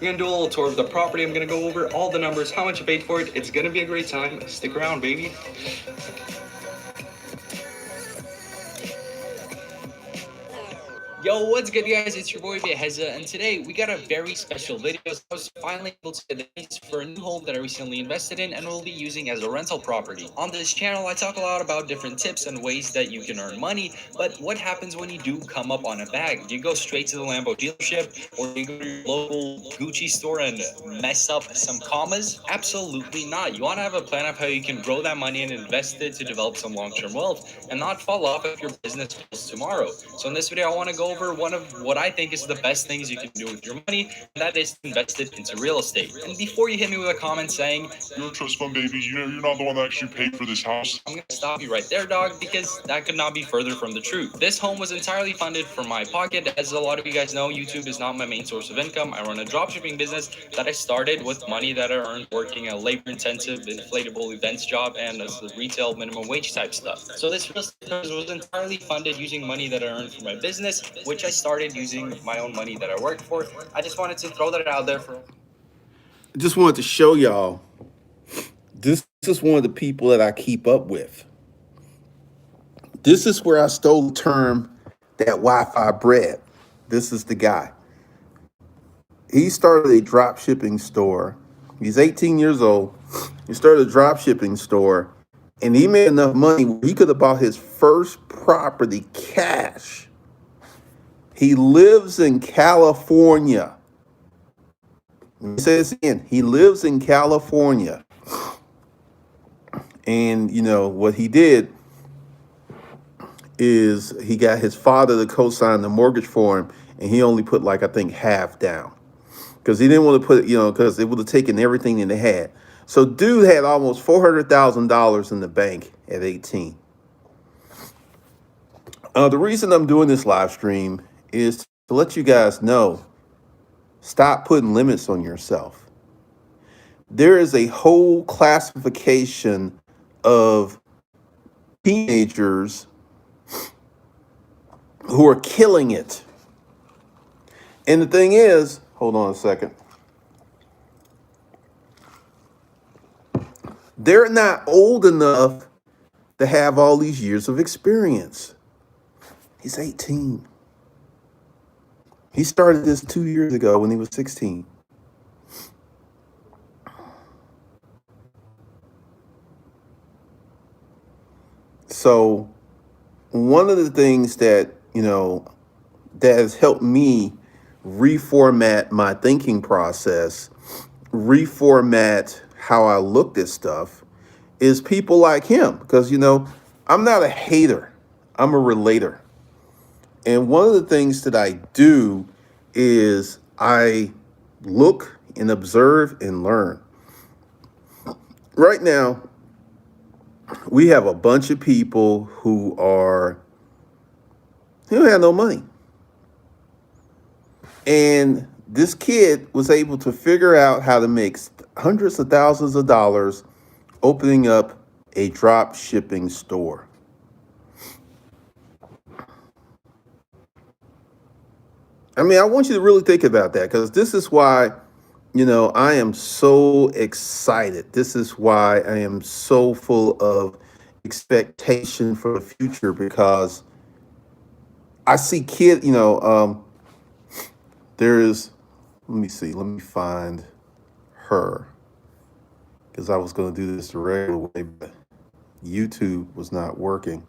We're gonna do a little tour of the property. I'm gonna go over all the numbers, how much you paid for it. It's gonna be a great time. Stick around, baby. Yo, what's good, guys? It's your boy Beheza, and today we got a very special video. So I was finally able to get the keys for a new home that I recently invested in and will be using as a rental property. On this channel, I talk a lot about different tips and ways that you can earn money, but what happens when you do come up on a bag? Do you go straight to the Lambo dealership, or do you go to your local Gucci store and mess up some commas? Absolutely not. You want to have a plan of how you can grow that money and invest it to develop some long-term wealth and not fall off if your business fails tomorrow. So in this video, I want to go over one of what I think is the best things you can do with your money, and that is to invest it into real estate. And before you hit me with a comment saying, "You're a trust fund baby, you're not the one that actually paid for this house," I'm going to stop you right there, dog, because that could not be further from the truth. This home was entirely funded from my pocket. As a lot of you guys know, YouTube is not my main source of income. I run a dropshipping business that I started with money that I earned working a labor-intensive, inflatable events job and as the retail minimum wage type stuff. So this real estate was entirely funded using money that I earned from my business, which I started using my own money that I worked for. I just wanted to throw that out there for. I just wanted to show y'all. This is one of the people that I keep up with. This is where I stole the term that Wi-Fi bread. This is the guy. He started a drop shipping store. He's 18 years old. He started a drop shipping store, and he made enough money where he could have bought his first property cash. He lives in California. Let me say this again. He lives in California. And, you know, what he did is he got his father to co-sign the mortgage for him, and he only put, like, I think half down. Because he didn't want to put, because it would have taken everything that they had. So dude had almost $400,000 in the bank at 18. The reason I'm doing this live stream is to let you guys know, stop putting limits on yourself. There is a whole classification of teenagers who are killing it. And the thing is, hold on a second. They're not old enough to have all these years of experience. He's 18. He started this 2 years ago when he was 16. So one of the things that, that has helped me reformat my thinking process, reformat how I looked at stuff, is people like him. Because, I'm not a hater, I'm a relator. And one of the things that I do is I look and observe and learn. Right now, we have a bunch of people who have no money. And this kid was able to figure out how to make hundreds of thousands of dollars opening up a drop shipping store. I mean, I want you to really think about that, because this is why, I am so excited. This is why I am so full of expectation for the future, because I see there's, let me see, let me find her, because I was going to do this the regular way, but YouTube was not working.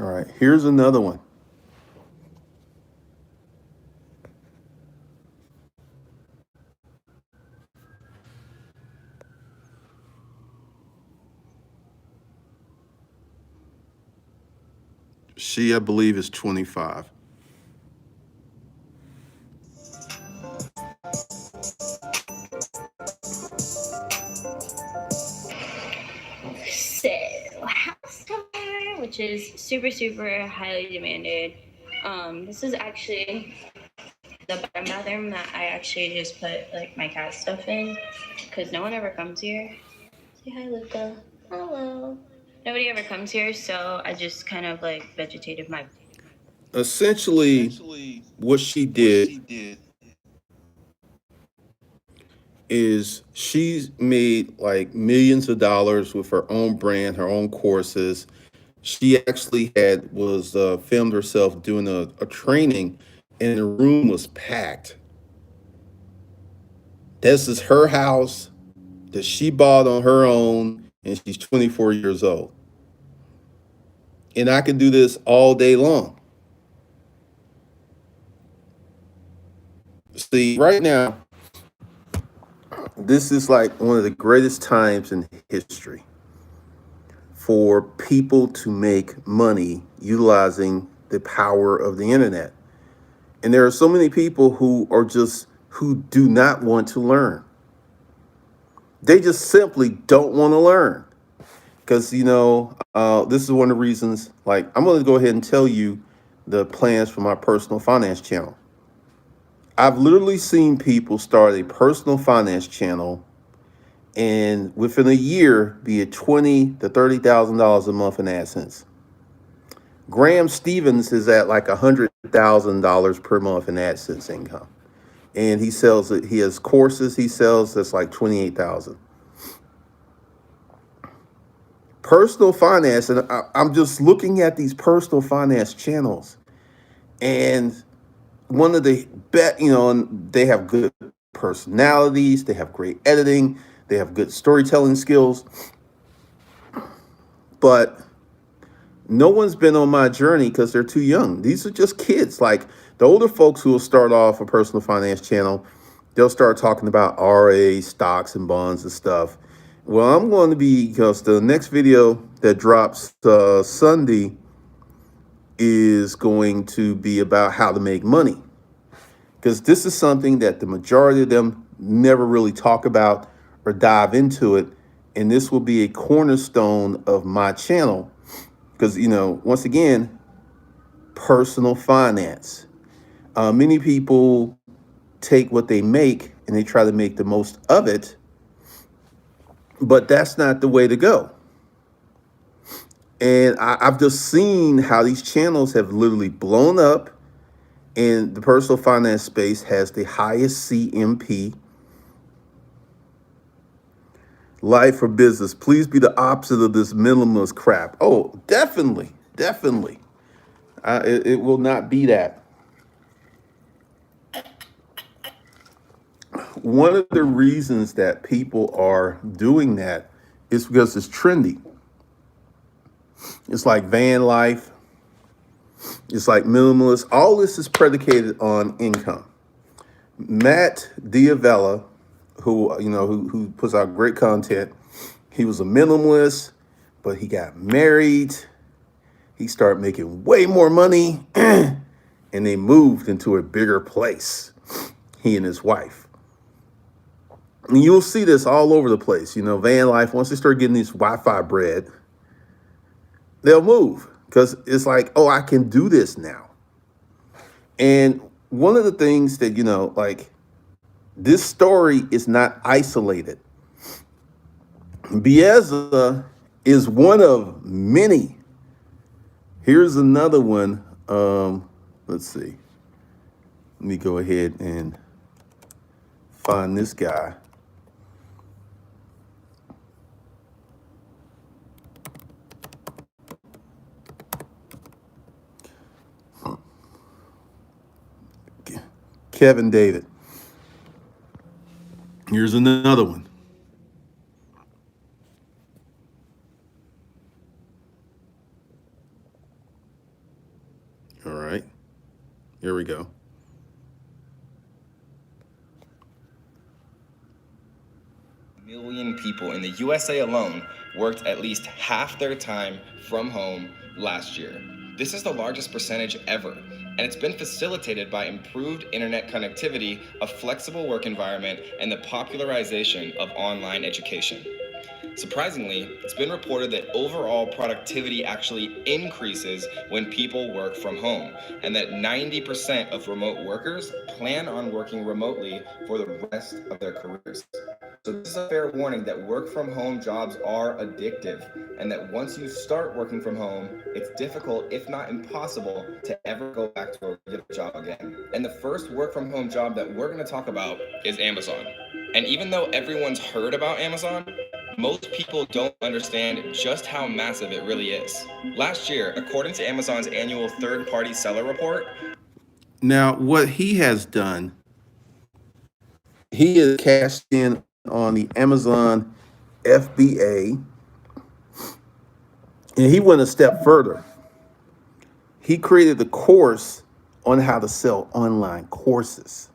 All right, here's another one. She, I believe, is 25. So, house cover, which is super, super highly demanded. This is actually the bottom bathroom that I actually just put like my cat stuff in because no one ever comes here. Say hi, Luca. Hello. Nobody ever comes here, so I just kind of like vegetated my. Essentially, what she did is she's made like millions of dollars with her own brand, her own courses. She actually had was filmed herself doing a training, and the room was packed. This is her house that she bought on her own, and she's 24 years old. And I can do this all day long. See, right now, this is like one of the greatest times in history for people to make money utilizing the power of the internet. And there are so many people who do not want to learn. They just simply don't want to learn. Because, this is one of the reasons, like, I'm going to go ahead and tell you the plans for my personal finance channel. I've literally seen people start a personal finance channel and within a year be at $20,000 to $30,000 a month in AdSense. Graham Stevens is at like $100,000 per month in AdSense income, and he sells it. He has courses he sells that's like 28,000. Personal finance, and I'm just looking at these personal finance channels, and one of the and they have good personalities, they have great editing, they have good storytelling skills, but no one's been on my journey because they're too young. These are just kids. Like the older folks who will start off a personal finance channel, they'll start talking about RA, stocks and bonds and stuff. Well, I'm going to be, because the next video that drops Sunday is going to be about how to make money. Because this is something that the majority of them never really talk about or dive into it. And this will be a cornerstone of my channel. Because, once again, personal finance. Many people take what they make and they try to make the most of it. But that's not the way to go. And I've just seen how these channels have literally blown up. And the personal finance space has the highest CMP. Life or business, please be the opposite of this minimalist crap. Oh, definitely. It will not be that. One of the reasons that people are doing that is because it's trendy. It's like van life. It's like minimalist. All this is predicated on income. Matt Diavella, who puts out great content, he was a minimalist, but he got married. He started making way more money, and they moved into a bigger place, he and his wife. And you'll see this all over the place. Van life, once they start getting these Wi-Fi bread, they'll move because it's like, oh, I can do this now. And one of the things that, this story is not isolated. Bieza is one of many. Here's another one. Let's see. Let me go ahead and find this guy. Kevin David. Here's another one. All right. Here we go. Million people in the USA alone worked at least half their time from home last year. This is the largest percentage ever, and it's been facilitated by improved internet connectivity, a flexible work environment, and the popularization of online education. Surprisingly, it's been reported that overall productivity actually increases when people work from home, and that 90% of remote workers plan on working remotely for the rest of their careers. So this is a fair warning that work from home jobs are addictive, and that once you start working from home, it's difficult, if not impossible, to ever go back to a regular job again. And the first work from home job that we're going to talk about is Amazon. And even though everyone's heard about Amazon, most people don't understand just how massive it really is. Last year, according to Amazon's annual third-party seller report, Now, what he has done, he has cashed in on the Amazon FBA, and he went a step further. He created a course on how to sell online courses.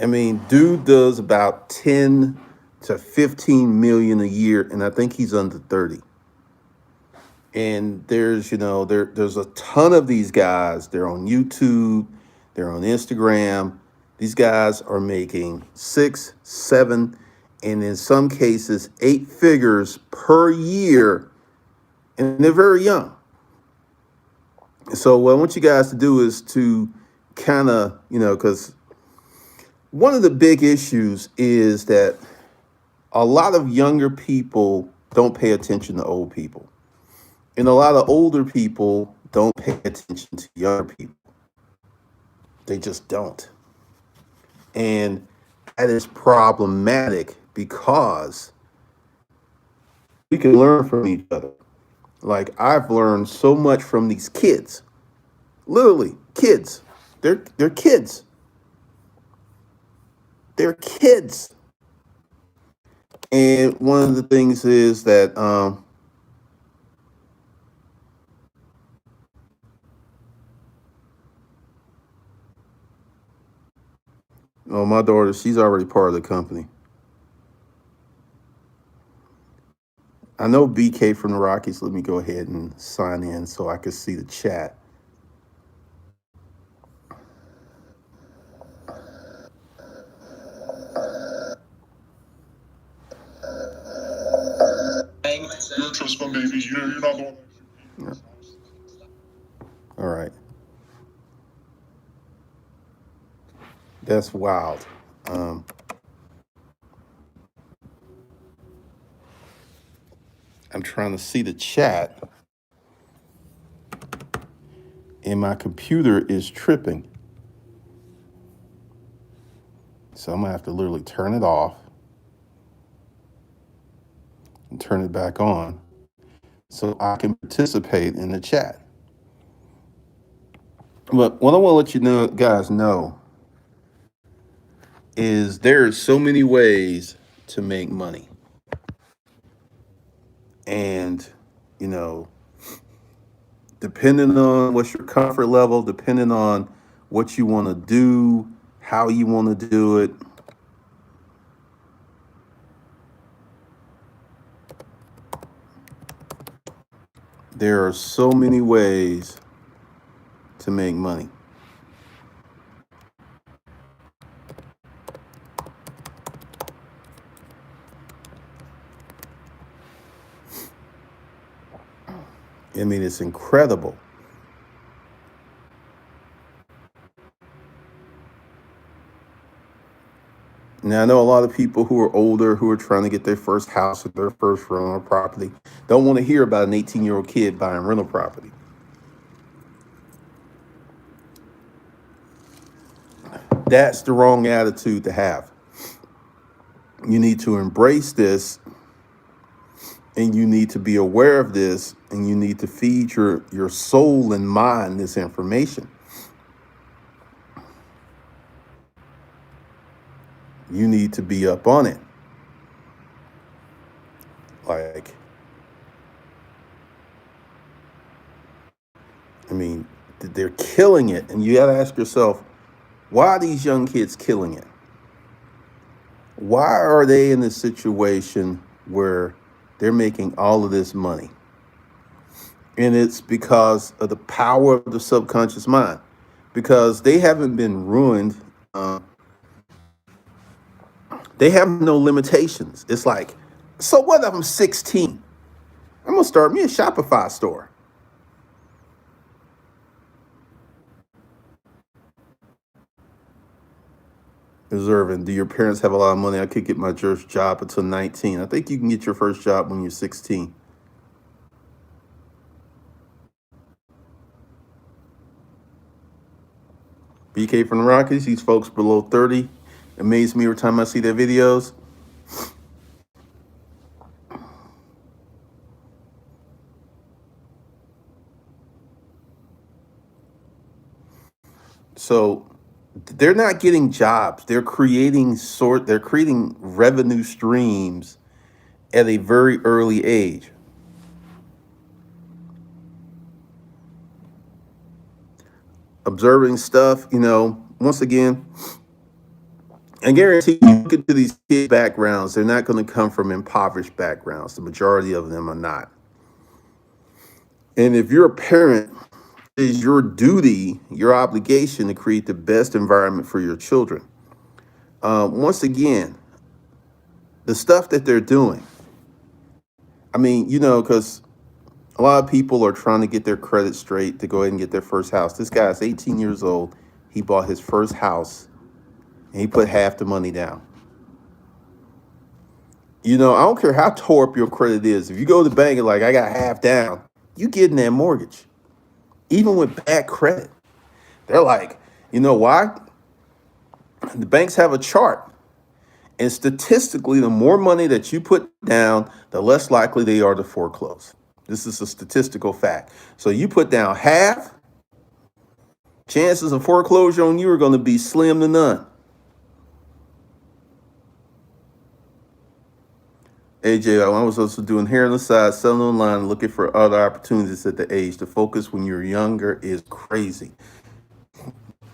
I mean, dude does about 10 to 15 million a year, and I think he's under 30. And there's, there's a ton of these guys. They're on YouTube, they're on Instagram. These guys are making 6, 7, and in some cases 8 figures per year, and they're very young. So what I want you guys to do is to kind of, because one of the big issues is that a lot of younger people don't pay attention to old people. And a lot of older people don't pay attention to younger people. They just don't. And that is problematic because we can learn from each other. Like I've learned so much from these kids. Literally, kids. They're kids. They're kids. And one of the things is that my daughter, she's already part of the company. I know BK from the Rockies. Let me go ahead and sign in so I can see the chat. You're a trust fund baby. You're not the one. Yeah. All right. That's wild. I'm trying to see the chat, and my computer is tripping. So I'm gonna have to literally turn it off and turn it back on so I can participate in the chat. But what I want to let you guys know, is there's so many ways to make money. And, depending on what's your comfort level, depending on what you want to do, how you want to do it, there are so many ways to make money. I mean, it's incredible. Now, I know a lot of people who are older, who are trying to get their first house or their first rental property, don't want to hear about an 18-year-old kid buying rental property. That's the wrong attitude to have. You need to embrace this, and you need to be aware of this, and you need to feed your soul and mind this information. You need to be up on it. Like, I mean, they're killing it. And you got to ask yourself, why are these young kids killing it? Why are they in this situation where they're making all of this money? And it's because of the power of the subconscious mind, because they haven't been ruined They have no limitations. It's like, so what if I'm 16? I'm gonna start me a Shopify store. Observing, do your parents have a lot of money? I could get my first job until 19. I think you can get your first job when you're 16. BK from the Rockies, these folks below 30 amaze me every time I see their videos. So they're not getting jobs. They're creating revenue streams at a very early age. Observing stuff, once again, I guarantee you look into these kids' backgrounds, they're not going to come from impoverished backgrounds. The majority of them are not. And if you're a parent, it is your duty, your obligation to create the best environment for your children. Once again, the stuff that they're doing, because a lot of people are trying to get their credit straight to go ahead and get their first house. This guy's 18 years old. He bought his first house and he put half the money down. I don't care how tore up your credit is. If you go to the bank and like, I got half down, you getting that mortgage. Even with bad credit. They're like, you know why? The banks have a chart. And statistically, the more money that you put down, the less likely they are to foreclose. This is a statistical fact. So you put down half, chances of foreclosure on you are going to be slim to none. AJ, I was also doing hair on the side, selling online, looking for other opportunities at the age. The focus when you're younger is crazy.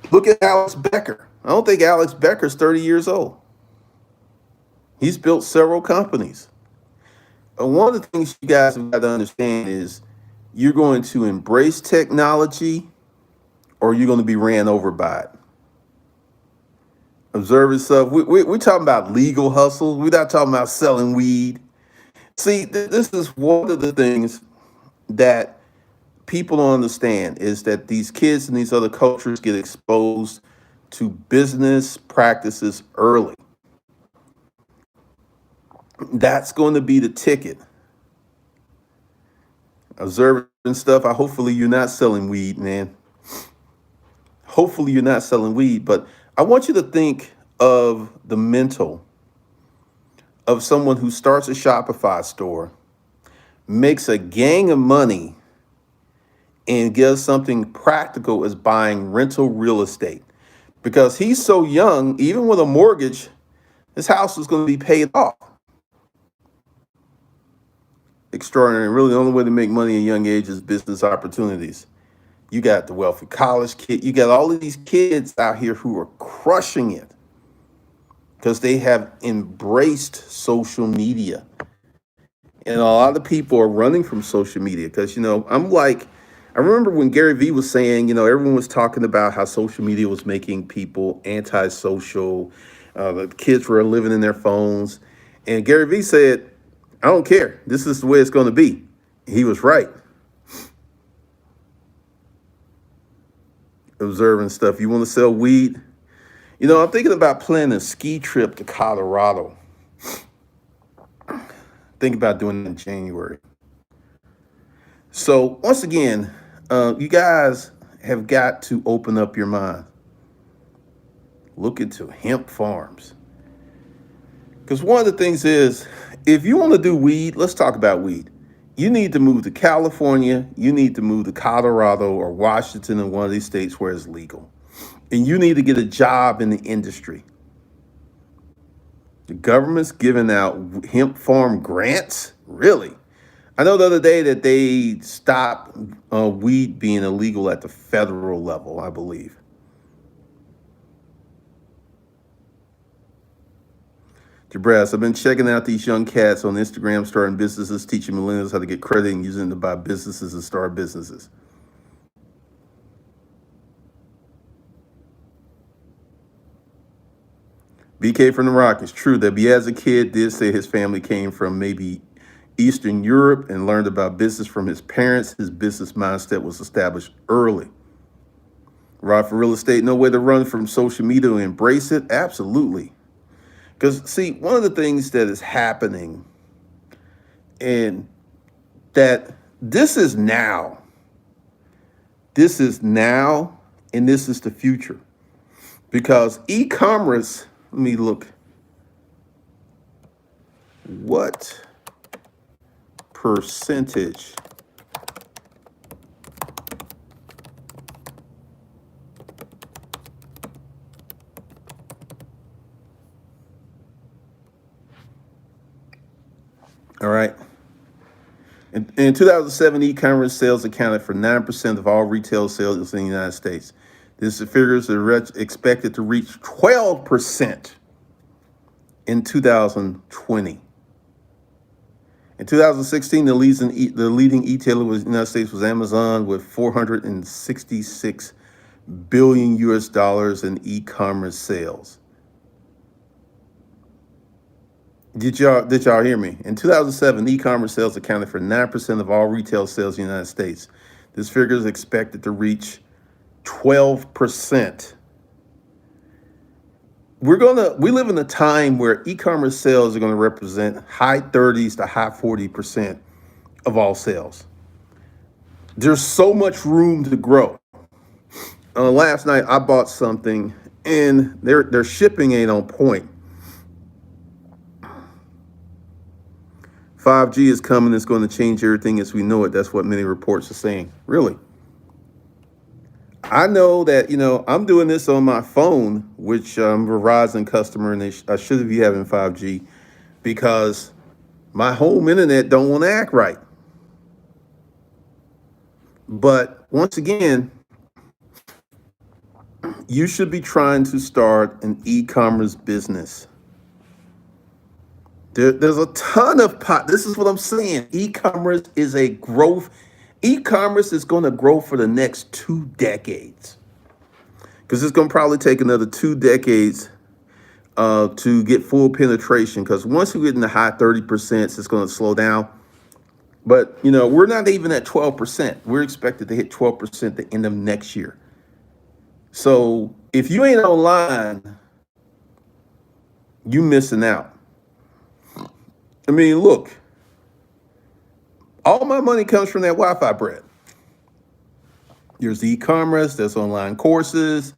Look at Alex Becker. I don't think Alex Becker's 30 years old. He's built several companies. One of the things you guys have got to understand is you're going to embrace technology or you're going to be ran over by it. Observe yourself. We're talking about legal hustle. We're not talking about selling weed. See, this is one of the things that people don't understand is that these kids in these other cultures get exposed to business practices early. That's going to be the ticket. Observing stuff. Hopefully you're not selling weed, man. Hopefully you're not selling weed, but I want you to think of the mental of someone who starts a Shopify store, makes a gang of money, and does something practical as buying rental real estate. Because he's so young, even with a mortgage, his house is going to be paid off. Extraordinary. Really, the only way to make money at a young age is business opportunities. You got the wealthy college kid. You got all of these kids out here who are crushing it because they have embraced social media. And a lot of people are running from social media because, I remember when Gary Vee was saying, everyone was talking about how social media was making people antisocial. The kids were living in their phones. And Gary Vee said, I don't care. This is the way it's going to be. He was right. Observing stuff. You want to sell weed? I'm thinking about planning a ski trip to Colorado. Think about doing it in January. So once again, you guys have got to open up your mind. Look into hemp farms. Because one of the things is, if you want to do weed, let's talk about weed. You need to move to California. You need to move to Colorado or Washington in one of these states where it's legal. And you need to get a job in the industry. The government's giving out hemp farm grants? Really? I know the other day that they stopped weed being illegal at the federal level, I believe. Jabras, I've been checking out these young cats on Instagram starting businesses, teaching millennials how to get credit and using it to buy businesses and start businesses. BK from the Rockets. True that as a kid did say his family came from maybe Eastern Europe and learned about business from his parents. His business mindset was established early. Rod for real estate, no way to run from social media and embrace it? Absolutely. Because, see, one of the things that is happening, and that this is now, and this is the future. Because e-commerce, let me look. What percentage all right. In 2007, e-commerce sales accounted for 9% of all retail sales in the United States. This figures are expected to reach 12% in 2020. In 2016, the leading e-tailer in the United States was Amazon with 466 billion US dollars in e-commerce sales. Did y'all hear me? In 2007, e-commerce sales accounted for 9% of all retail sales in the United States. This figure is expected to reach 12%. We live in a time where e-commerce sales are going to represent high 30s to high 40% of all sales. There's so much room to grow. Last night I bought something and their shipping ain't on point. 5G is coming. It's going to change everything as we know it. That's what many reports are saying. Really. I know that, I'm doing this on my phone, which I'm a Verizon customer, and I should be having 5G because my home internet don't want to act right. But once again, you should be trying to start an e-commerce business. There's a ton of this is what I'm saying. E-commerce is a growth. E-commerce is going to grow for the next 2 decades. Because it's going to probably take another 2 decades to get full penetration. Because once we get in the high 30%, it's going to slow down. But, we're not even at 12%. We're expected to hit 12% at the end of next year. So if you ain't online, you missing out. I mean, look, all my money comes from that Wi-Fi bread. There's e-commerce, there's online courses,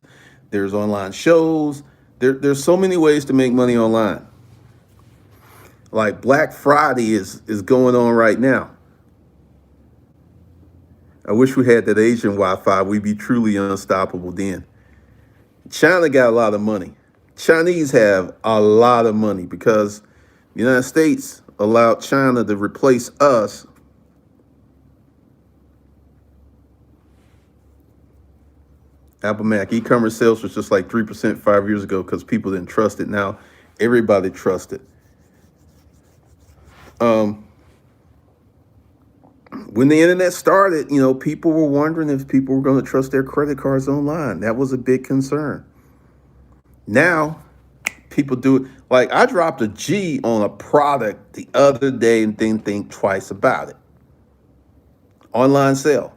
there's online shows. There's so many ways to make money online. Like Black Friday is going on right now. I wish we had that Asian Wi-Fi. We'd be truly unstoppable then. China got a lot of money. Chinese have a lot of money because the United States allowed China to replace us. Apple Mac e-commerce sales was just like 3% 5 years ago because people didn't trust it. Now everybody trusts it. When the internet started, people were wondering if people were going to trust their credit cards online. That was a big concern. Now people do it. Like I dropped a G on a product the other day and didn't think twice about it. Online sale.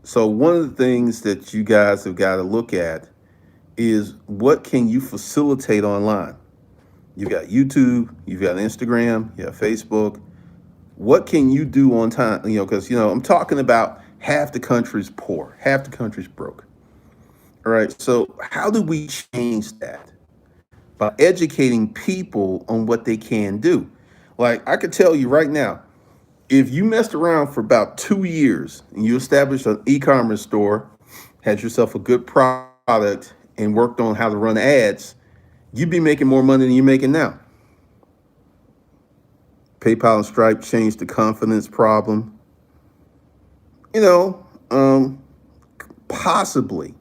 So one of the things that you guys have got to look at is what can you facilitate online? You've got YouTube, you've got Instagram, you have Facebook. What can you do on time? Because, I'm talking about half the country's poor, half the country's broke. All right. So how do we change that? By educating people on what they can do. Like I could tell you right now, if you messed around for about 2 years and you established an e-commerce store, had yourself a good product and worked on how to run ads, you'd be making more money than you're making now. PayPal and Stripe changed the confidence problem. Possibly.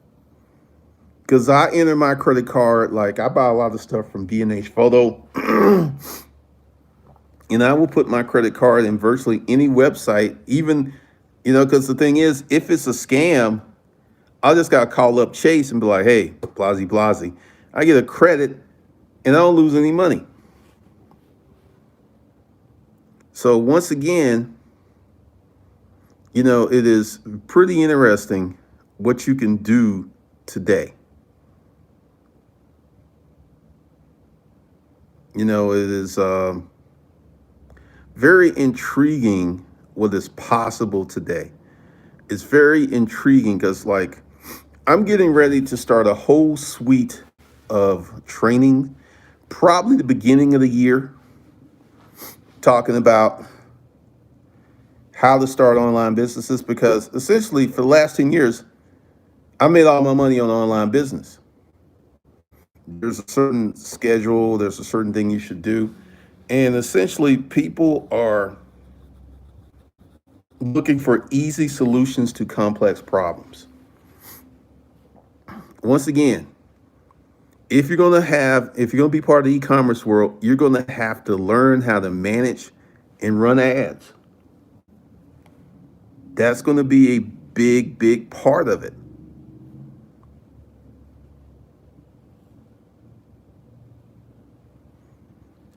Because I enter my credit card, like I buy a lot of stuff from B&H Photo. And I will put my credit card in virtually any website, even, because the thing is, if it's a scam, I just got to call up Chase and be like, hey, blasey, blasey. I get a credit and I don't lose any money. So once again, you know, it is pretty interesting what you can do today. You know, it is very intriguing what is possible today. It's very intriguing because, like, I'm getting ready to start a whole suite of training, probably the beginning of the year, talking about how to start online businesses because essentially for the last 10 years, I made all my money on online business. There's a certain schedule, there's a certain thing you should do. And essentially, people are looking for easy solutions to complex problems. Once again, if you're going to be part of the e-commerce world, you're going to have to learn how to manage and run ads. That's going to be a big, big part of it.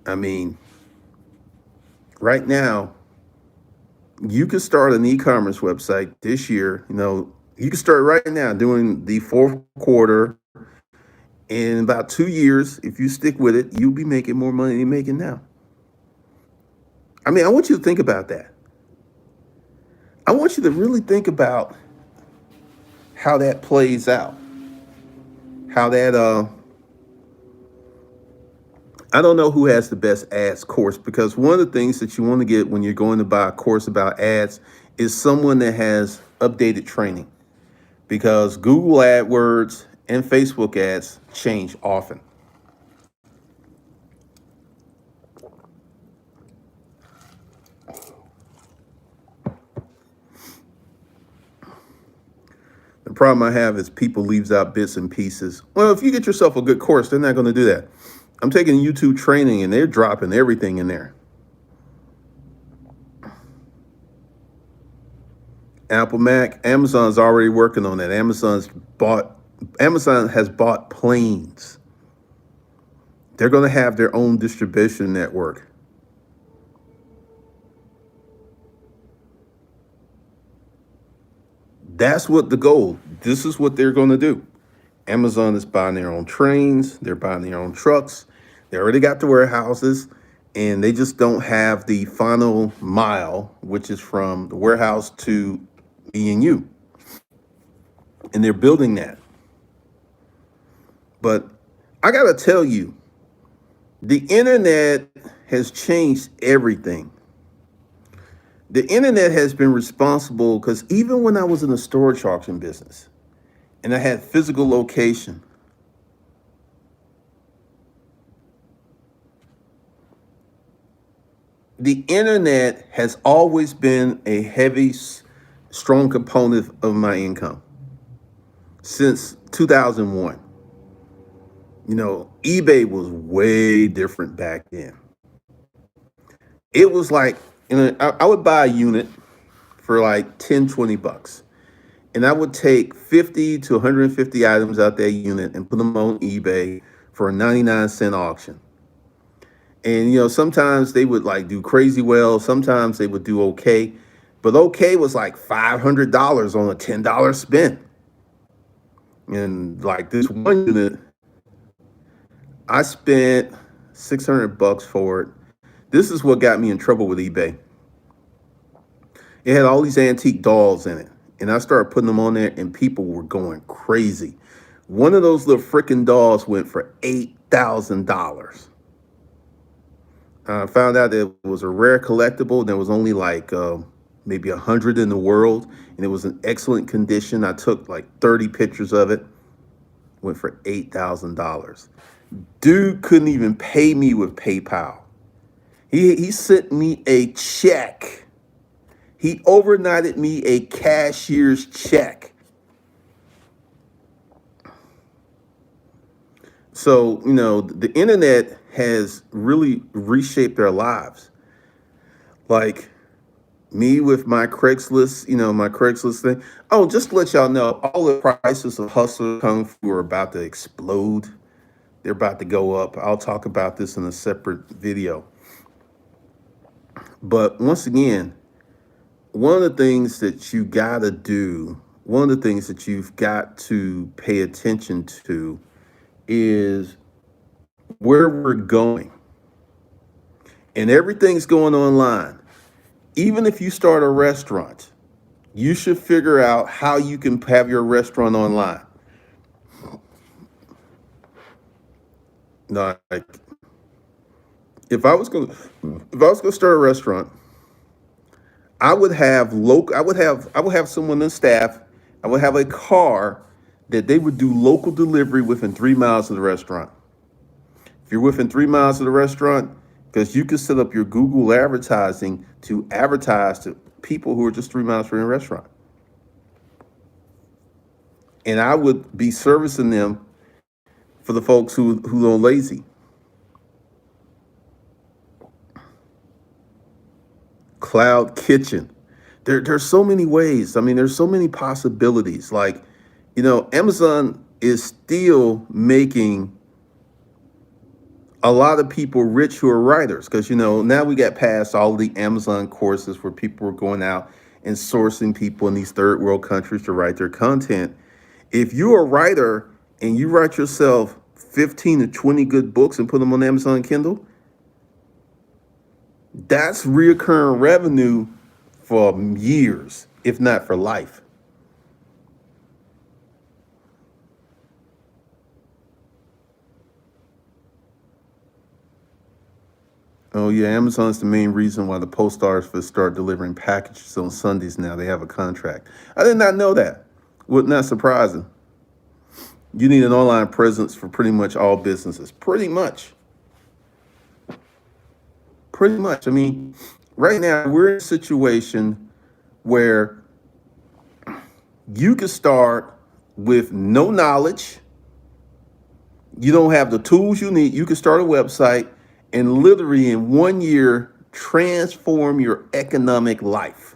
I mean, right now, you could start an e-commerce website this year. You know, you can start right now doing the fourth quarter. In about 2 years, if you stick with it, you'll be making more money than you're making now. I mean, I want you to think about that. I want you to really think about how that plays out. How that I don't know who has the best ads course, because one of the things that you want to get when you're going to buy a course about ads is someone that has updated training, because Google AdWords and Facebook ads change often. The problem I have is people leaves out bits and pieces. Well, if you get yourself a good course, they're not going to do that. I'm taking YouTube training and they're dropping everything in there. Apple Mac, Amazon's already working on that. Amazon has bought planes. They're going to have their own distribution network. That's what the goal. This is what they're going to do. Amazon is buying their own trains. They're buying their own trucks. They already got the warehouses, and they just don't have the final mile, which is from the warehouse to me and you. And they're building that. But I got to tell you, the internet has changed everything. The internet has been responsible, because even when I was in the storage auction business and I had physical location, the internet has always been a heavy, strong component of my income since 2001. You know, eBay was way different back then. It was like, you know, I would buy a unit for like 10, 20 bucks. And I would take 50 to 150 items out that unit and put them on eBay for a 99-cent auction. And, you know, sometimes they would like do crazy well. Sometimes they would do okay. But okay was like $500 on a $10 spin. And like this one unit, I spent 600 bucks for it. This is what got me in trouble with eBay. It had all these antique dolls in it. And I started putting them on there and people were going crazy. One of those little freaking dolls went for $8,000. I found out that it was a rare collectible. And there was only like maybe 100 in the world. And it was in excellent condition. I took like 30 pictures of it. Went for $8,000. Dude couldn't even pay me with PayPal. He sent me a check. He overnighted me a cashier's check. So, you know, the internet has really reshaped our lives. Like, Me with my Craigslist, my Craigslist thing. Oh, just to let y'all know, all the prices of Hustler Kung Fu are about to explode. They're about to go up. I'll talk about this in a separate video. But once again, one of the things that you gotta do, one of the things that you've got to pay attention to is where we're going. And everything's going online. Even if you start a restaurant, you should figure out how you can have your restaurant online. Like, if I was gonna start a restaurant, I would have I would have someone in staff. I would have a car that they would do local delivery within 3 miles of the restaurant. If you're within 3 miles of the restaurant, because you can set up your Google advertising to advertise to people who are just 3 miles from your restaurant. And I would be servicing them for the folks who are lazy. Cloud kitchen. There's so many ways. I mean, there's so many possibilities. Like, Amazon is still making a lot of people rich who are writers because, now we got past all of the Amazon courses where people were going out and sourcing people in these third world countries to write their content. If you're a writer and you write yourself 15 to 20 good books and put them on Amazon Kindle, that's reoccurring revenue for years, if not for life. Oh yeah, Amazon's the main reason why the post office start delivering packages on Sundays now. They have a contract. I did not know that. Would not surprising. You need an online presence for pretty much all businesses. Pretty much. Pretty much. I mean, right now we're in a situation where you can start with no knowledge. You don't have the tools you need. You can start a website and literally in 1 year transform your economic life.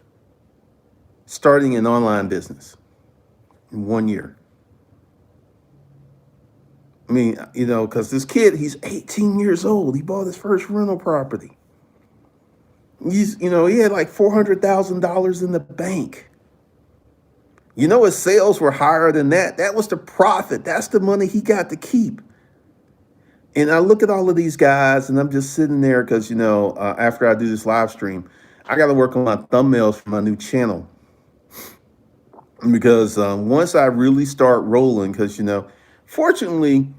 Starting an online business in 1 year. I mean, because this kid, he's 18 years old. He bought his first rental property. He had like $400,000 in the bank. His sales were higher than that. That was the profit. That's the money he got to keep. And I look at all of these guys and I'm just sitting there because, after I do this live stream, I got to work on my thumbnails for my new channel. Because once I really start rolling, because, fortunately,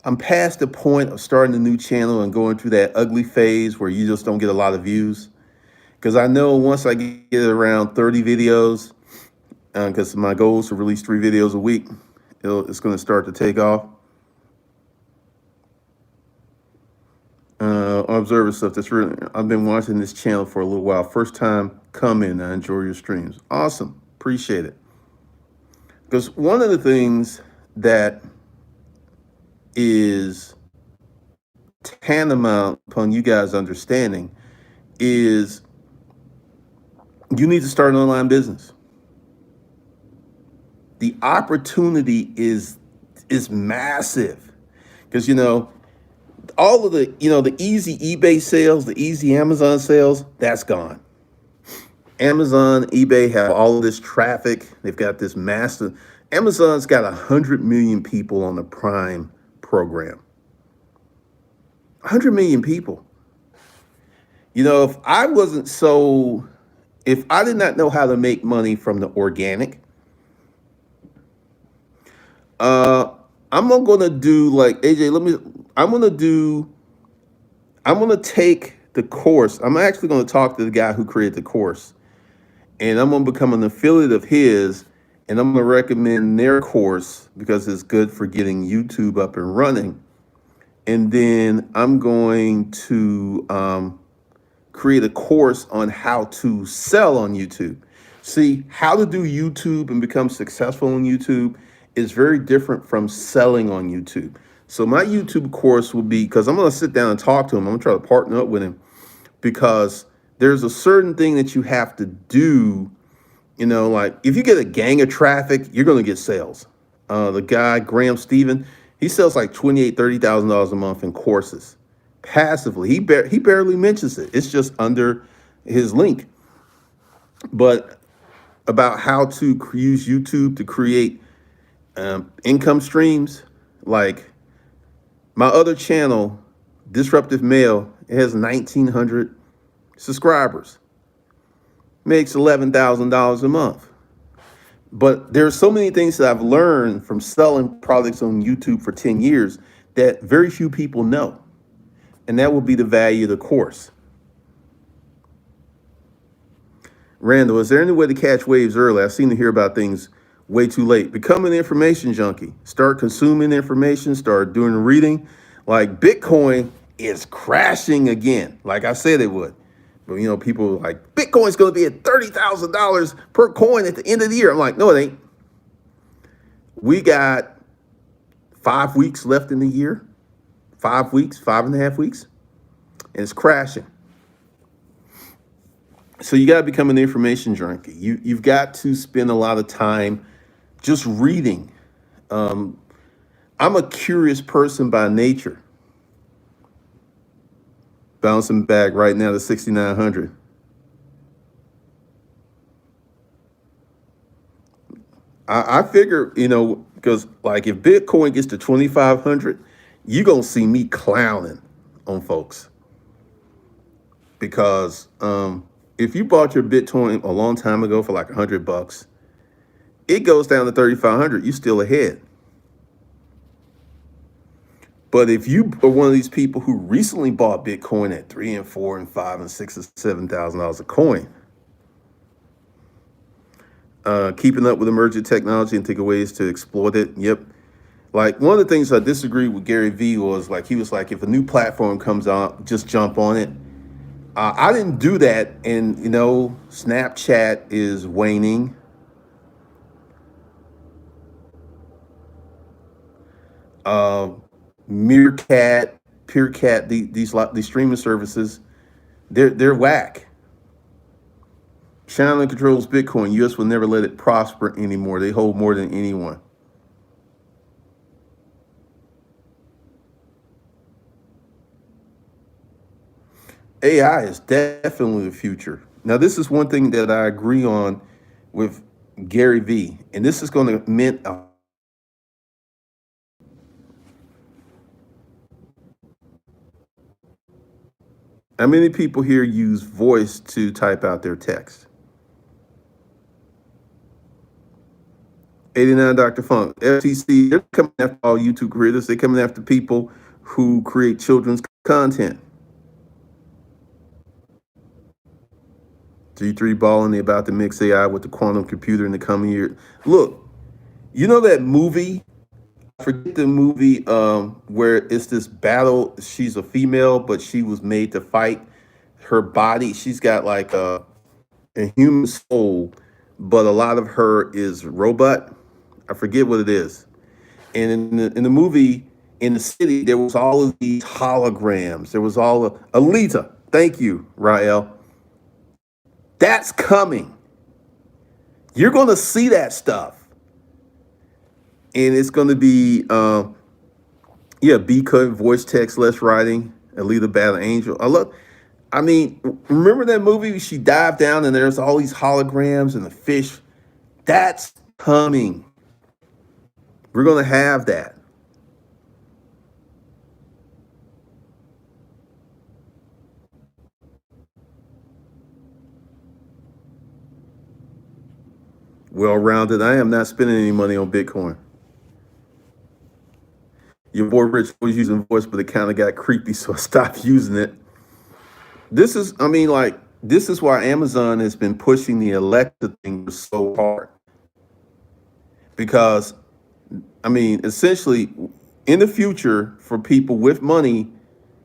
I'm past the point of starting a new channel and going through that ugly phase where you just don't get a lot of views. Because I know once I get around 30 videos, because my goal is to release 3 videos a week, it's going to start to take off. Observer stuff. I've been watching this channel for a little while. First time coming. I enjoy your streams. Awesome. Appreciate it. Because one of the things that is tantamount upon you guys understanding is you need to start an online business. The opportunity is massive because, all of the, the easy eBay sales, the easy Amazon sales, that's gone. Amazon, eBay have all of this traffic. They've got this massive. Amazon's got 100 million people on the Prime program. 100 million people. If I did not know how to make money from the organic, I'm going to do like AJ. I'm going to take the course. I'm actually going to talk to the guy who created the course, and I'm going to become an affiliate of his, and I'm going to recommend their course because it's good for getting YouTube up and running. And then I'm going to create a course on how to sell on YouTube. See, how to do YouTube and become successful on YouTube is very different from selling on YouTube. So my YouTube course will be, because I'm going to sit down and talk to him. I'm going to try to partner up with him because there's a certain thing that you have to do. Like if you get a gang of traffic, you're going to get sales. The guy, Graham Stephen, he sells like $30,000 a month in courses passively. He barely mentions it. It's just under his link. But about how to use YouTube to create income streams, like my other channel, Disruptive Male, it has 1,900 subscribers, makes $11,000 a month. But there's so many things that I've learned from selling products on YouTube for 10 years that very few people know. And that will be the value of the course. Randall, is there any way to catch waves early? I seem to hear about things way too late. Become an information junkie. Start consuming information, start doing reading. Like Bitcoin is crashing again, like I said it would. But people are like, Bitcoin's going to be at $30,000 per coin at the end of the year. I'm like, no, it ain't. We got 5 weeks left in the year. 5 weeks, 5.5 weeks. And it's crashing. So you got to become an information junkie. You've got to spend a lot of time just reading. I'm a curious person by nature. Bouncing back right now to 6,900. I figure, because like if Bitcoin gets to 2,500, you're going to see me clowning on folks. Because if you bought your Bitcoin a long time ago for like $100, it goes down to 3,500, you're still ahead. But if you are one of these people who recently bought Bitcoin at $3 and $4 and $5 and $6 and $7,000 a coin, keeping up with emerging technology and thinking ways to exploit it. Yep. Like one of the things I disagree with Gary Vee was like, he was like, if a new platform comes out, just jump on it. I didn't do that. And, Snapchat is waning. Meerkat, Peerkat, these streaming services, they're whack. China controls Bitcoin. U.S. will never let it prosper anymore. They hold more than anyone. AI is definitely the future. Now, this is one thing that I agree on with Gary Vee, and this is going to mean how many people here use voice to type out their text? 89 Dr. Funk, FTC, they're coming after all YouTube creators. They're coming after people who create children's content. G3 balling, they about to mix AI with the quantum computer in the coming year. Look, that movie? I forget the movie where it's this battle. She's a female, but she was made to fight. Her body, she's got like a human soul, but a lot of her is robot. I forget what it is. And in the movie, in the city, there was all of these holograms. There was all of Alita. Thank you, Rael. That's coming. You're going to see that stuff. And it's going to be, B-cut, voice text, less writing, Alita Battle Angel. Remember that movie? She dived down and there's all these holograms and the fish. That's coming. We're going to have that. Well-rounded. I am not spending any money on Bitcoin. Your boy Rich was using voice, but it kind of got creepy, so I stopped using it. This is why Amazon has been pushing the elective thing so hard. Because, essentially, in the future, for people with money,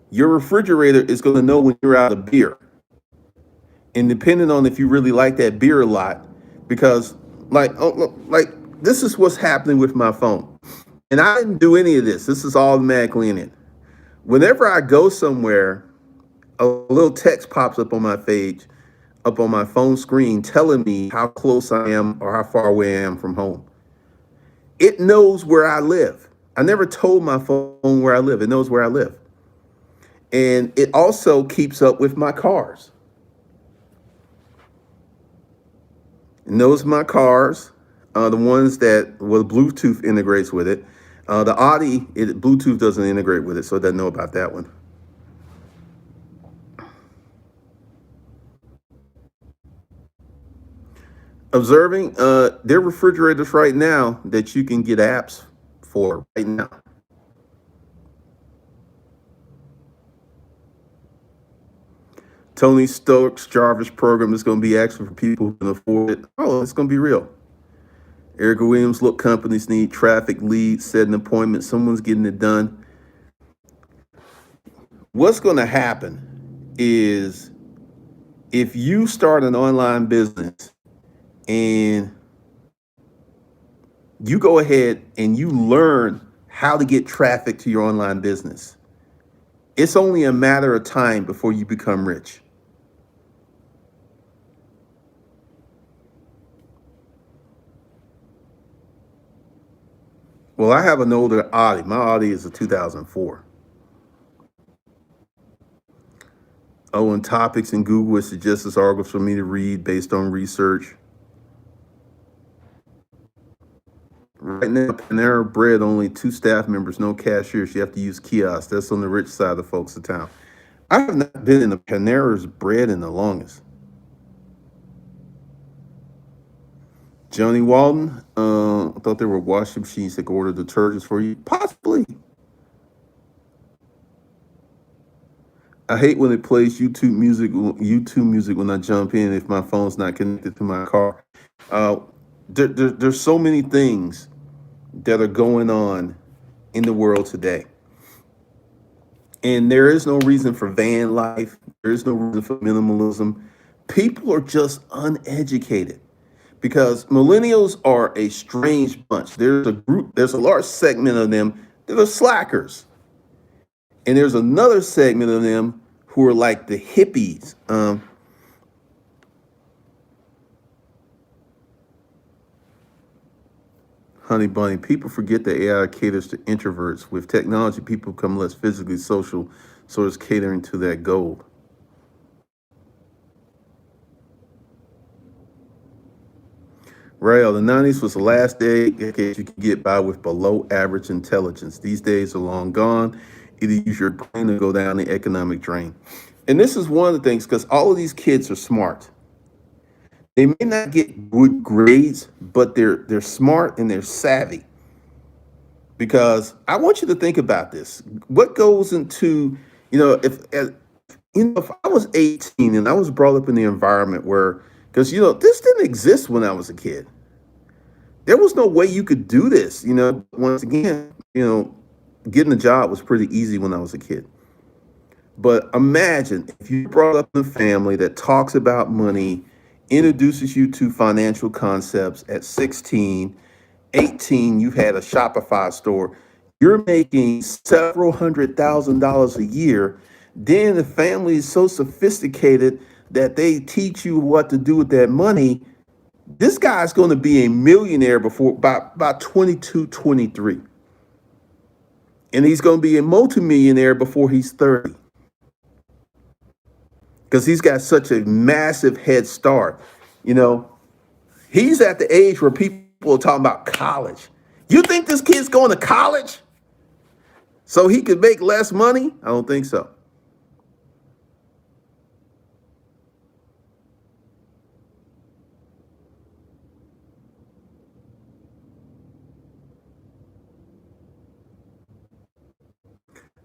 your refrigerator is going to know when you're out of beer. And depending on if you really like that beer a lot, because this is what's happening with my phone. And I didn't do any of this. This is automatically in it. Whenever I go somewhere, a little text pops up on my page, up on my phone screen, telling me how close I am or how far away I am from home. It knows where I live. I never told my phone where I live. It knows where I live. And it also keeps up with my cars. It knows my cars, the ones that Bluetooth integrates with it. The Audi, Bluetooth doesn't integrate with it, so it doesn't know about that one. Observing, there are refrigerators right now that you can get apps for right now. Tony Stokes' Jarvis program is going to be actually for people who can afford it. Oh, it's going to be real. Erica Williams, look, companies need traffic leads, set an appointment, someone's getting it done. What's going to happen is if you start an online business and you go ahead and you learn how to get traffic to your online business, it's only a matter of time before you become rich. Well, I have an older Audi. My Audi is a 2004. Oh, and topics in Google, it suggests this articles for me to read based on research. Right now, Panera Bread, only 2 staff members, no cashiers. You have to use kiosks. That's on the rich side of the folks in town. I have not been in a Panera's Bread in the longest. Johnny Walden, I thought there were washing machines that could order detergents for you. Possibly. I hate when it plays YouTube music when I jump in if my phone's not connected to my car. There's so many things that are going on in the world today. And there is no reason for van life. There is no reason for minimalism. People are just uneducated because millennials are a strange bunch. There's a large segment of them that are slackers. And there's another segment of them who are like the hippies. Honey Bunny, people forget that AI caters to introverts. With technology, people become less physically social, so it's catering to that goal. Rail, the 90s was the last decade you could get by with below average intelligence. These days are long gone. Either use your brain or go down the economic drain. And this is one of the things, because all of these kids are smart. They may not get good grades, but they're smart and they're savvy. Because I want you to think about this. What goes into, if I was 18 and I was brought up in the environment where, because this didn't exist when I was a kid. There was no way you could do this. Once again, getting a job was pretty easy when I was a kid. But imagine if you brought up in a family that talks about money, introduces you to financial concepts at 16, 18, you've had a Shopify store, you're making several $100,000 a year. Then the family is so sophisticated that they teach you what to do with that money. This guy's going to be a millionaire by 22, 23. And he's going to be a multimillionaire before he's 30. Because he's got such a massive head start. He's at the age where people are talking about college. You think this kid's going to college so he could make less money? I don't think so.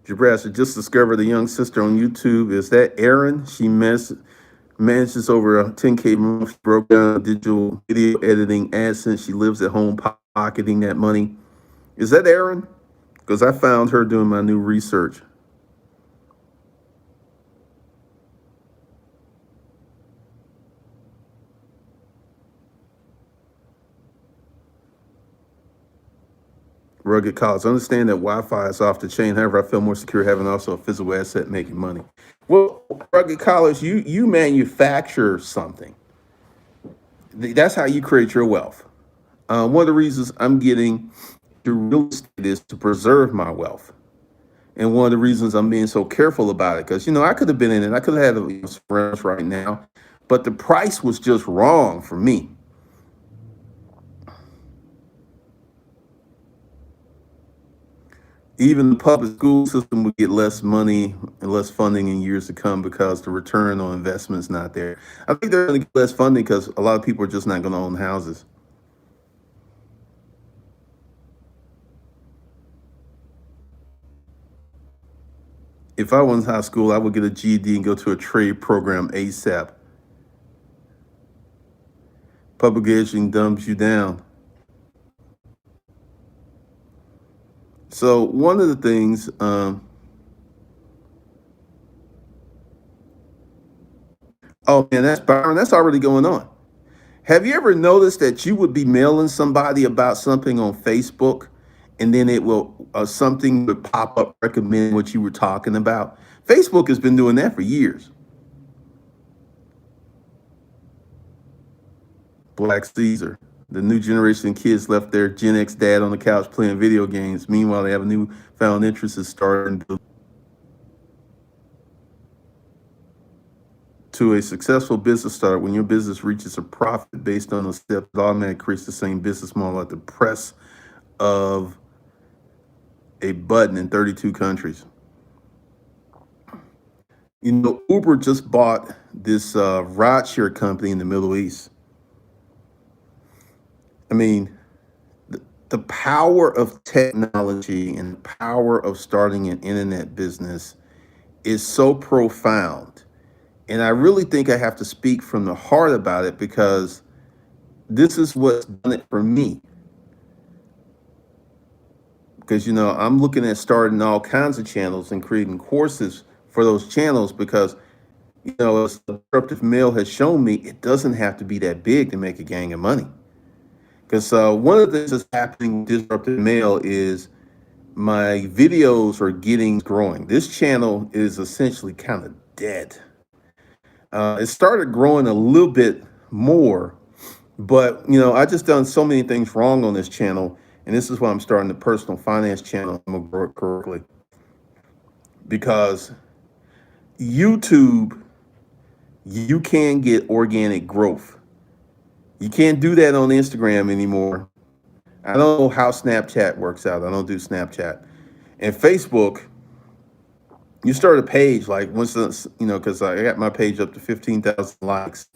Jabrash, just discovered the young sister on YouTube. Is that Erin? She manages over a 10K month. She broke down digital video editing AdSense. She lives at home pocketing that money. Is that Erin? Because I found her doing my new research. Rugged College. Understand that Wi-Fi is off the chain. However, I feel more secure having also a physical asset making money. Well, rugged college, you manufacture something. That's how you create your wealth. One of the reasons I'm getting to real estate is to preserve my wealth. And one of the reasons I'm being so careful about it, because I could have been in it, I could have had some rents right now, but the price was just wrong for me. Even the public school system would get less money and less funding in years to come because the return on investment is not there. I think they're going to get less funding because a lot of people are just not going to own houses. If I was in high school, I would get a GED and go to a trade program ASAP. Public education dumbs you down. So one of the things, oh man, that's Byron. That's already going on. Have you ever noticed that you would be mailing somebody about something on Facebook, and then it will something would pop up recommend what you were talking about? Facebook has been doing that for years. Black Caesar. The new generation of kids left their Gen X dad on the couch playing video games. Meanwhile, they have a newfound interest in starting to a successful business start. When your business reaches a profit based on the steps, it automatically creates the same business model at the press of a button in 32 countries. Uber just bought this rideshare company in the Middle East. I mean, the power of technology and the power of starting an internet business is so profound. And I really think I have to speak from the heart about it because this is what's done it for me. Because, I'm looking at starting all kinds of channels and creating courses for those channels because, as the disruptive mail has shown me, it doesn't have to be that big to make a gang of money. Because one of the things that's happening with disruptive mail is my videos are getting growing. This channel is essentially kind of dead. It started growing a little bit more, but I just done so many things wrong on this channel, and this is why I'm starting the personal finance channel. I'm gonna grow it correctly because YouTube, you can get organic growth. You can't do that on Instagram anymore. I don't know how Snapchat works out. I don't do Snapchat. And Facebook, you start a page like once, because I got my page up to 15,000 likes.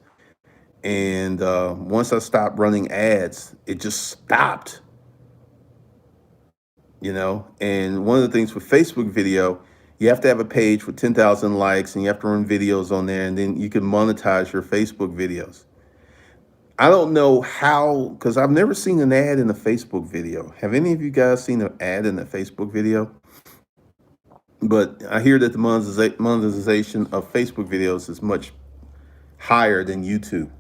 And once I stopped running ads, it just stopped. And one of the things with Facebook video, you have to have a page with 10,000 likes and you have to run videos on there, and then you can monetize your Facebook videos. I don't know how, because I've never seen an ad in a Facebook video. Have any of you guys seen an ad in a Facebook video? But I hear that the monetization of Facebook videos is much higher than YouTube.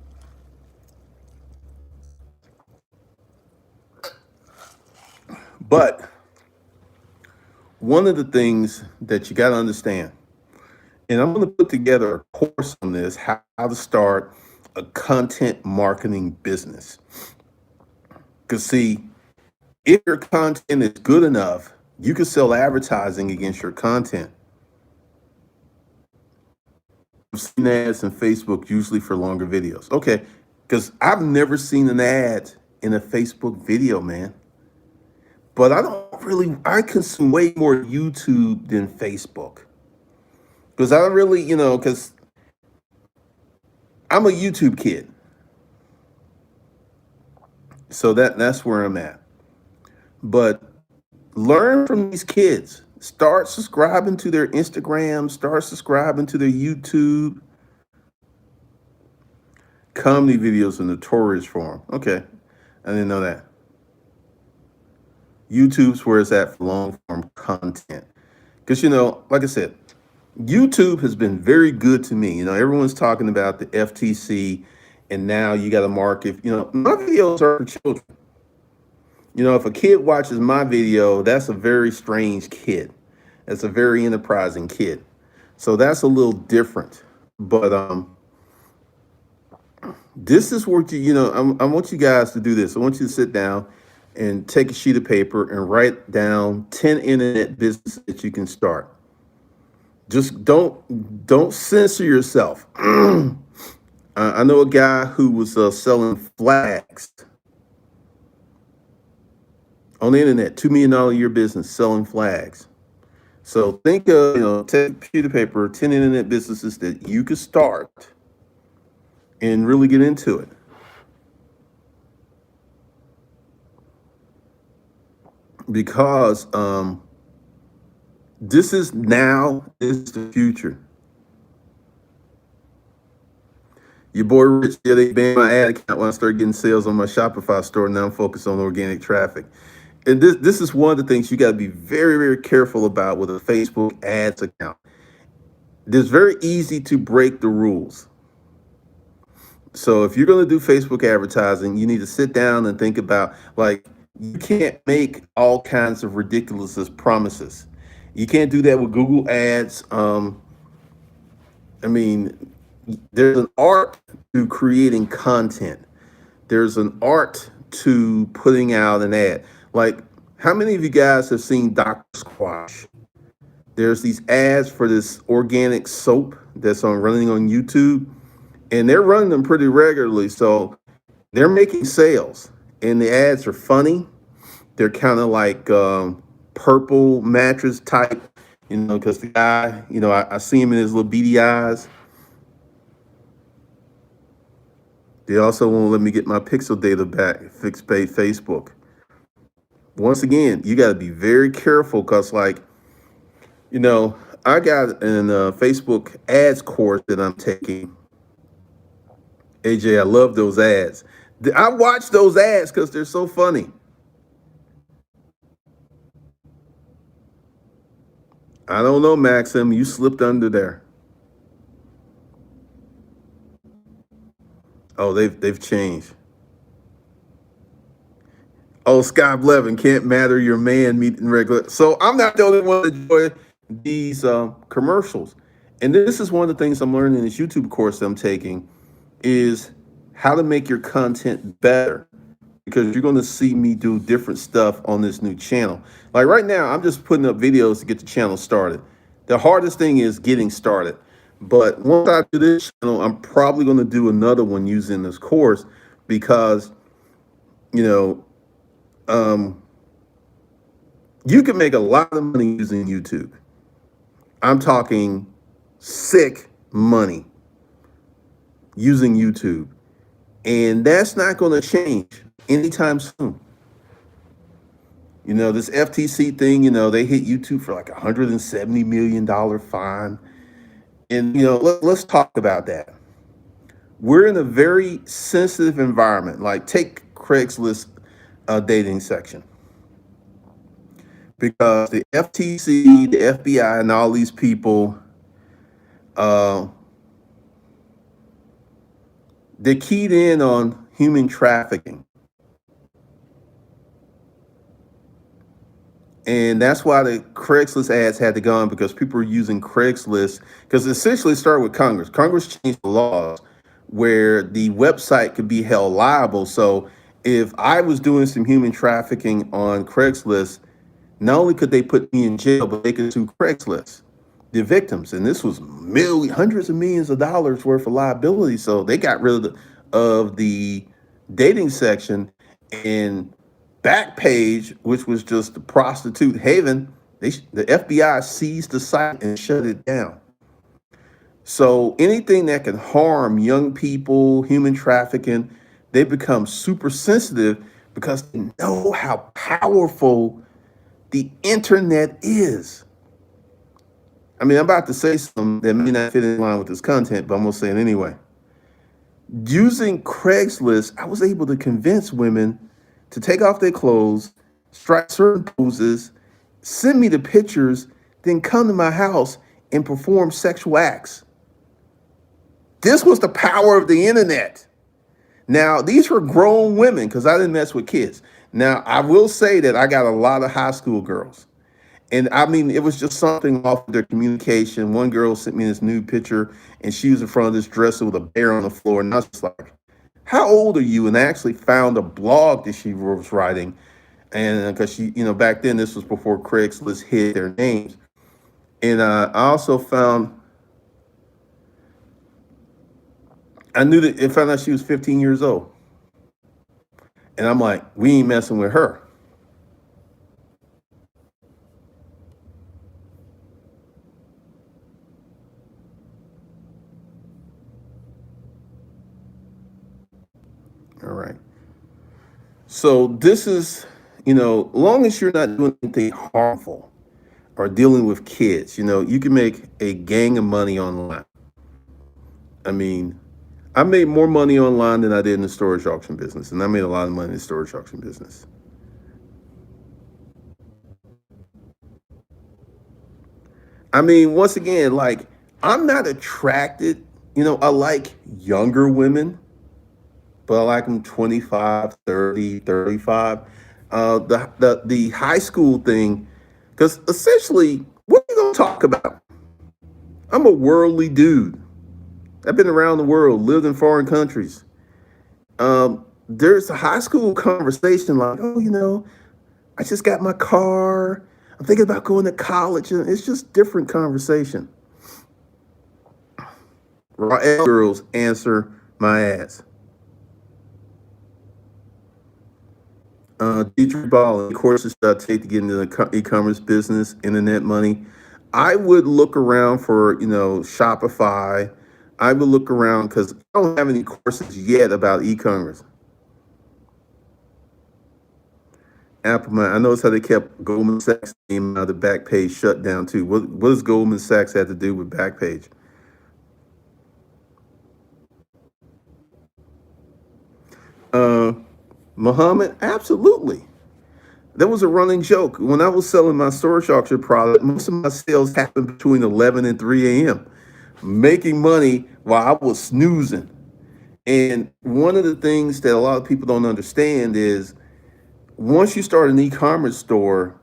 But one of the things that you got to understand, and I'm going to put together a course on this, how to start a content marketing business. Because see, if your content is good enough, you can sell advertising against your content. I've seen ads on Facebook usually for longer videos. Okay, because I've never seen an ad in a Facebook video, man. But I consume way more YouTube than Facebook. Because I don't really, because I'm a YouTube kid. So that's where I'm at. But learn from these kids. Start subscribing to their Instagram. Start subscribing to their YouTube. Comedy videos are notorious for them. Okay, I didn't know that. YouTube's where it's at for long form content. Because, like I said, YouTube has been very good to me. Everyone's talking about the FTC, and now you got to market. My videos are for children. If a kid watches my video, that's a very strange kid. That's a very enterprising kid. So that's a little different. But this is what I want you guys to do this. I want you to sit down and take a sheet of paper and write down 10 internet businesses that you can start. Just don't censor yourself. I know a guy who was selling flags on the internet, $2 million a year business selling flags. So think of, take a sheet of paper, 10 internet businesses that you could start and really get into it. Because this is the future. Your boy Rich, yeah, they banned my ad account when I started getting sales on my Shopify store. Now I'm focused on organic traffic. And this is one of the things you got to be very, very careful about with a Facebook ads account. It's very easy to break the rules. So if you're going to do Facebook advertising, you need to sit down and think about, like, you can't make all kinds of ridiculous promises. You can't do that with Google ads. There's an art to creating content. There's an art to putting out an ad. Like, how many of you guys have seen Dr. Squash? There's these ads for this organic soap that's running on YouTube, and they're running them pretty regularly. So they're making sales, and the ads are funny. They're kind of like purple mattress type, because the guy, I see him in his little beady eyes. They also won't let me get my pixel data back, fixed pay Facebook. Once again, you got to be very careful because, I got an Facebook ads course that I'm taking. AJ, I love those ads. I watch those ads because they're so funny. I don't know, Maxim. You slipped under there. Oh, they've changed. Oh, Scott Blevin, can't matter your man meeting regular. So I'm not the only one to enjoy these commercials. And this is one of the things I'm learning in this YouTube course that I'm taking is how to make your content better, because you're going to see me do different stuff on this new channel. Like right now, I'm just putting up videos to get the channel started. The hardest thing is getting started. But once I do this channel, I'm probably going to do another one using this course because, you can make a lot of money using YouTube. I'm talking sick money using YouTube. And that's not going to change anytime soon. This FTC thing, they hit YouTube for like $170 million fine. And, let's talk about that. We're in a very sensitive environment. Like, take Craigslist dating section. Because the FTC, the FBI, and all these people, they keyed in on human trafficking. And that's why the Craigslist ads had to go on, because people were using Craigslist, because essentially it started with Congress. Congress changed the laws where the website could be held liable. So if I was doing some human trafficking on Craigslist, not only could they put me in jail, but they could sue Craigslist, the victims. And this was hundreds of millions of dollars worth of liability. So they got rid of the dating section, and Backpage, which was just the prostitute haven, the FBI seized the site and shut it down. So anything that can harm young people, human trafficking, they become super sensitive because they know how powerful the internet is. I'm about to say something that may not fit in line with this content, but I'm going to say it anyway. Using Craigslist, I was able to convince women to take off their clothes, strike certain poses, send me the pictures, then come to my house and perform sexual acts. This was the power of the internet. Now, these were grown women because I didn't mess with kids. Now, I will say that I got a lot of high school girls. And I mean, it was just something off of their communication. One girl sent me this nude picture, and she was in front of this dresser with a bear on the floor, and I was just like, "How old are you?" And I actually found a blog that she was writing, and because she, back then this was before Craigslist hid their names, and I also I knew that and found out she was 15 years old, and I'm like, we ain't messing with her. All right. So this is, long as you're not doing anything harmful or dealing with kids, you can make a gang of money online. I mean, I made more money online than I did in the storage auction business, and I made a lot of money in the storage auction business. I mean, once again, like, I'm not attracted, I like younger women, but I like them 25, 30, 35. The high school thing, because essentially, what are you going to talk about? I'm a worldly dude. I've been around the world, lived in foreign countries. There's a high school conversation like, oh, I just got my car. I'm thinking about going to college. And it's just different conversation. Raw girls answer my ass. Dietrich Ball, courses that I take to get into the e-commerce business, internet money. I would look around for, Shopify. I would look around because I don't have any courses yet about e-commerce. Appleman, I noticed how they kept Goldman Sachs name out of the back page shut down too. What does Goldman Sachs have to do with Backpage? Muhammad, absolutely. There was a running joke. When I was selling my storage auction product, most of my sales happened between 11 and 3 a.m., making money while I was snoozing. And one of the things that a lot of people don't understand is once you start an e-commerce store,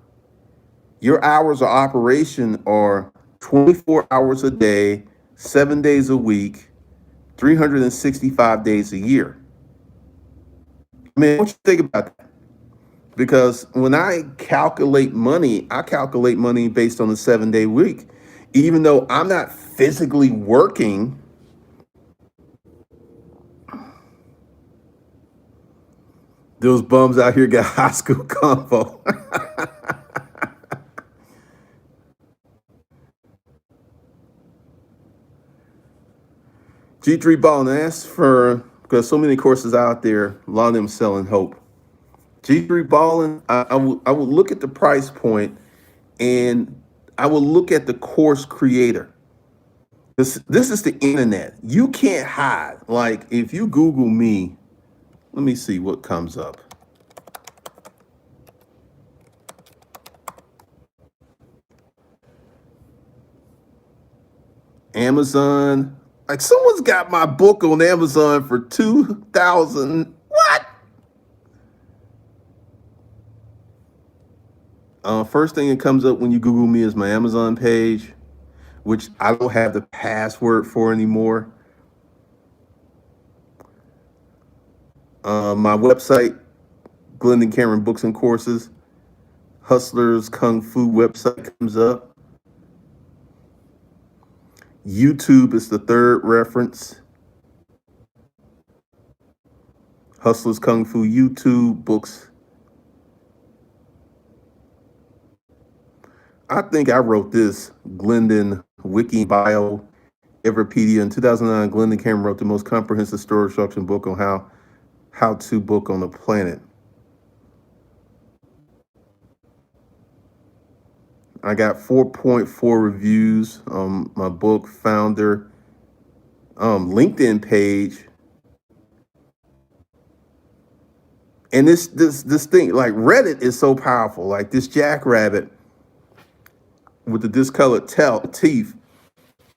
your hours of operation are 24 hours a day, 7 days a week, 365 days a year. I mean, what you think about that? Because when I calculate money, I calculate money based on a 7 day week. Even though I'm not physically working, those bums out here got high school combo. G3 Ball, and that's for because so many courses out there, a lot of them selling hope. G3 Balling, I would look at the price point and I will look at the course creator. This is the internet. You can't hide. Like if you Google me, let me see what comes up. Amazon. Like someone's got my book on Amazon for 2,000. What? First thing that comes up when you Google me is my Amazon page, which I don't have the password for anymore. My website, Glendon Cameron Books and Courses. Hustlers Kung Fu website comes up. YouTube is the third reference. Hustlers Kung Fu YouTube books. I think I wrote this Glendon Wiki Bio Everpedia in 2009. Glendon Cameron wrote the most comprehensive storage auction book on how to book on the planet. I got 4.4 reviews on my book founder LinkedIn page. And this thing, like Reddit is so powerful. Like this jackrabbit with the discolored teeth,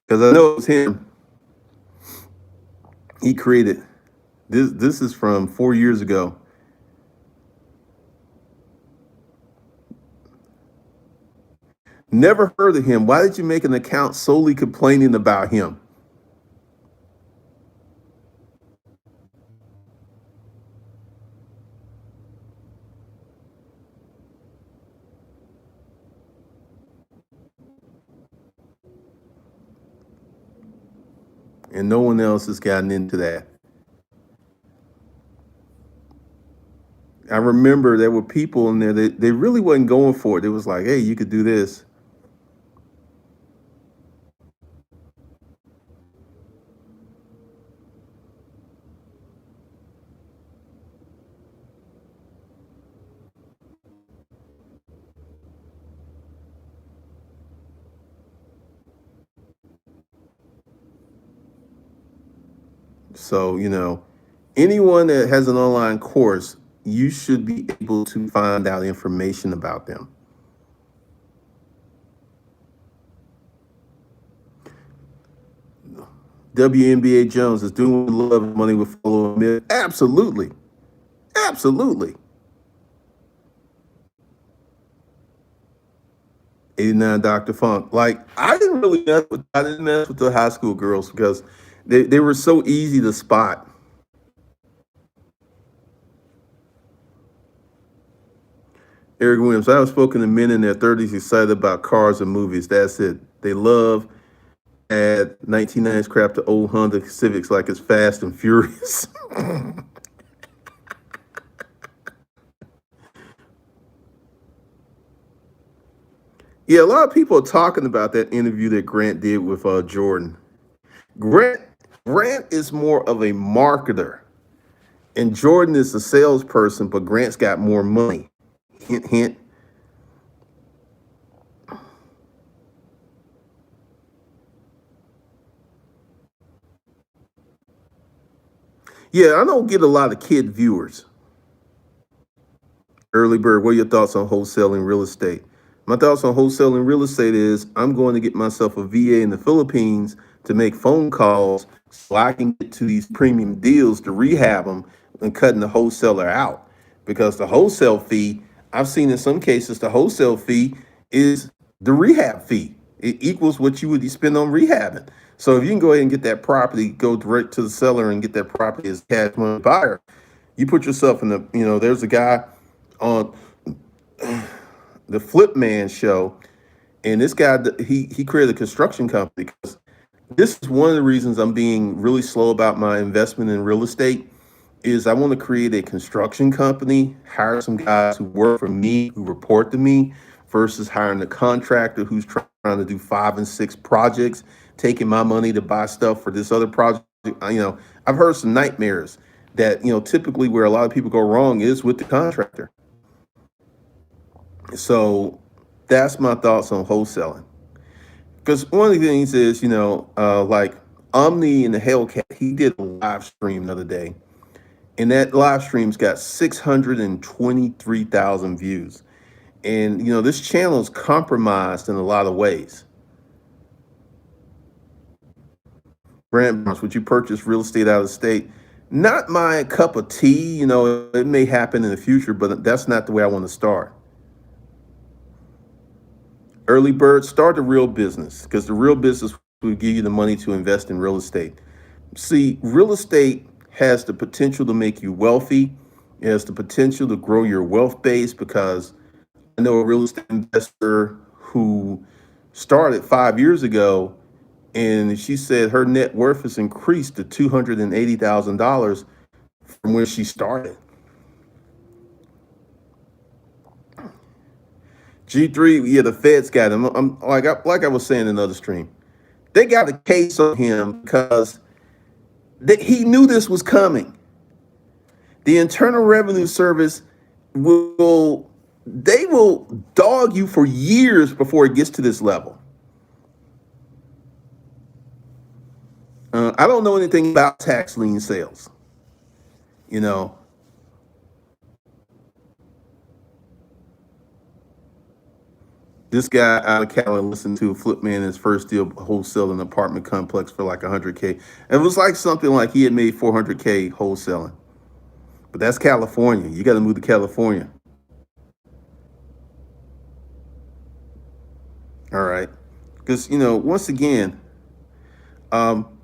because I know it's him. He created this. This is from 4 years ago. never heard of him. Why did you make an account solely complaining about him? And no one else has gotten into that. I remember there were people in there that they really wasn't going for it. It was like, hey, you could do this. So, anyone that has an online course, you should be able to find out information about them. WNBA Jones is doing what love money with follow a myth. Absolutely. Absolutely. 89 Dr. Funk. Like, I didn't mess with the high school girls because they were so easy to spot. Eric Williams, I have spoken to men in their 30s excited about cars and movies. That's it. They love add 1990s crap to old Honda Civics like it's Fast and Furious. Yeah, a lot of people are talking about that interview that Grant did with Jordan. Grant is more of a marketer, and Jordan is a salesperson, but Grant's got more money. Hint, hint. Yeah, I don't get a lot of kid viewers. Early Bird, what are your thoughts on wholesaling real estate? My thoughts on wholesaling real estate is I'm going to get myself a VA in the Philippines to make phone calls so I can get to these premium deals to rehab them and cutting the wholesaler out. Because the wholesale fee, I've seen in some cases, the wholesale fee is the rehab fee. It equals what you would spend on rehabbing. So if you can go ahead and get that property, go direct to the seller and get that property as cash money buyer, you put yourself in the, there's a guy on the Flip Man show, and this guy he created a construction company because this is one of the reasons I'm being really slow about my investment in real estate is I want to create a construction company, hire some guys who work for me, who report to me, versus hiring a contractor who's trying to do 5 and 6 projects, taking my money to buy stuff for this other project. I've heard some nightmares that, typically where a lot of people go wrong is with the contractor. So that's my thoughts on wholesaling. Because one of the things is, like Omni and the Hellcat, he did a live stream the other day. And that live stream's got 623,000 views. And, this channel is compromised in a lot of ways. Brand Barnes, would you purchase real estate out of state? Not my cup of tea. It may happen in the future, but that's not the way I want to start. Early Bird, start a real business because the real business will give you the money to invest in real estate. See, real estate has the potential to make you wealthy. It has the potential to grow your wealth base because I know a real estate investor who started 5 years ago, and she said her net worth has increased to $280,000 from when she started. G3, yeah, the feds got him. I'm like I was saying in another stream, they got a case on him because he knew this was coming. The Internal Revenue Service will dog you for years before it gets to this level. I don't know anything about tax lien sales. This guy out of Cali listened to a flip man in his first deal wholesaling an apartment complex for like 100K. It was like something like he had made 400K wholesaling. But that's California. You got to move to California. All right. Because, once again, um,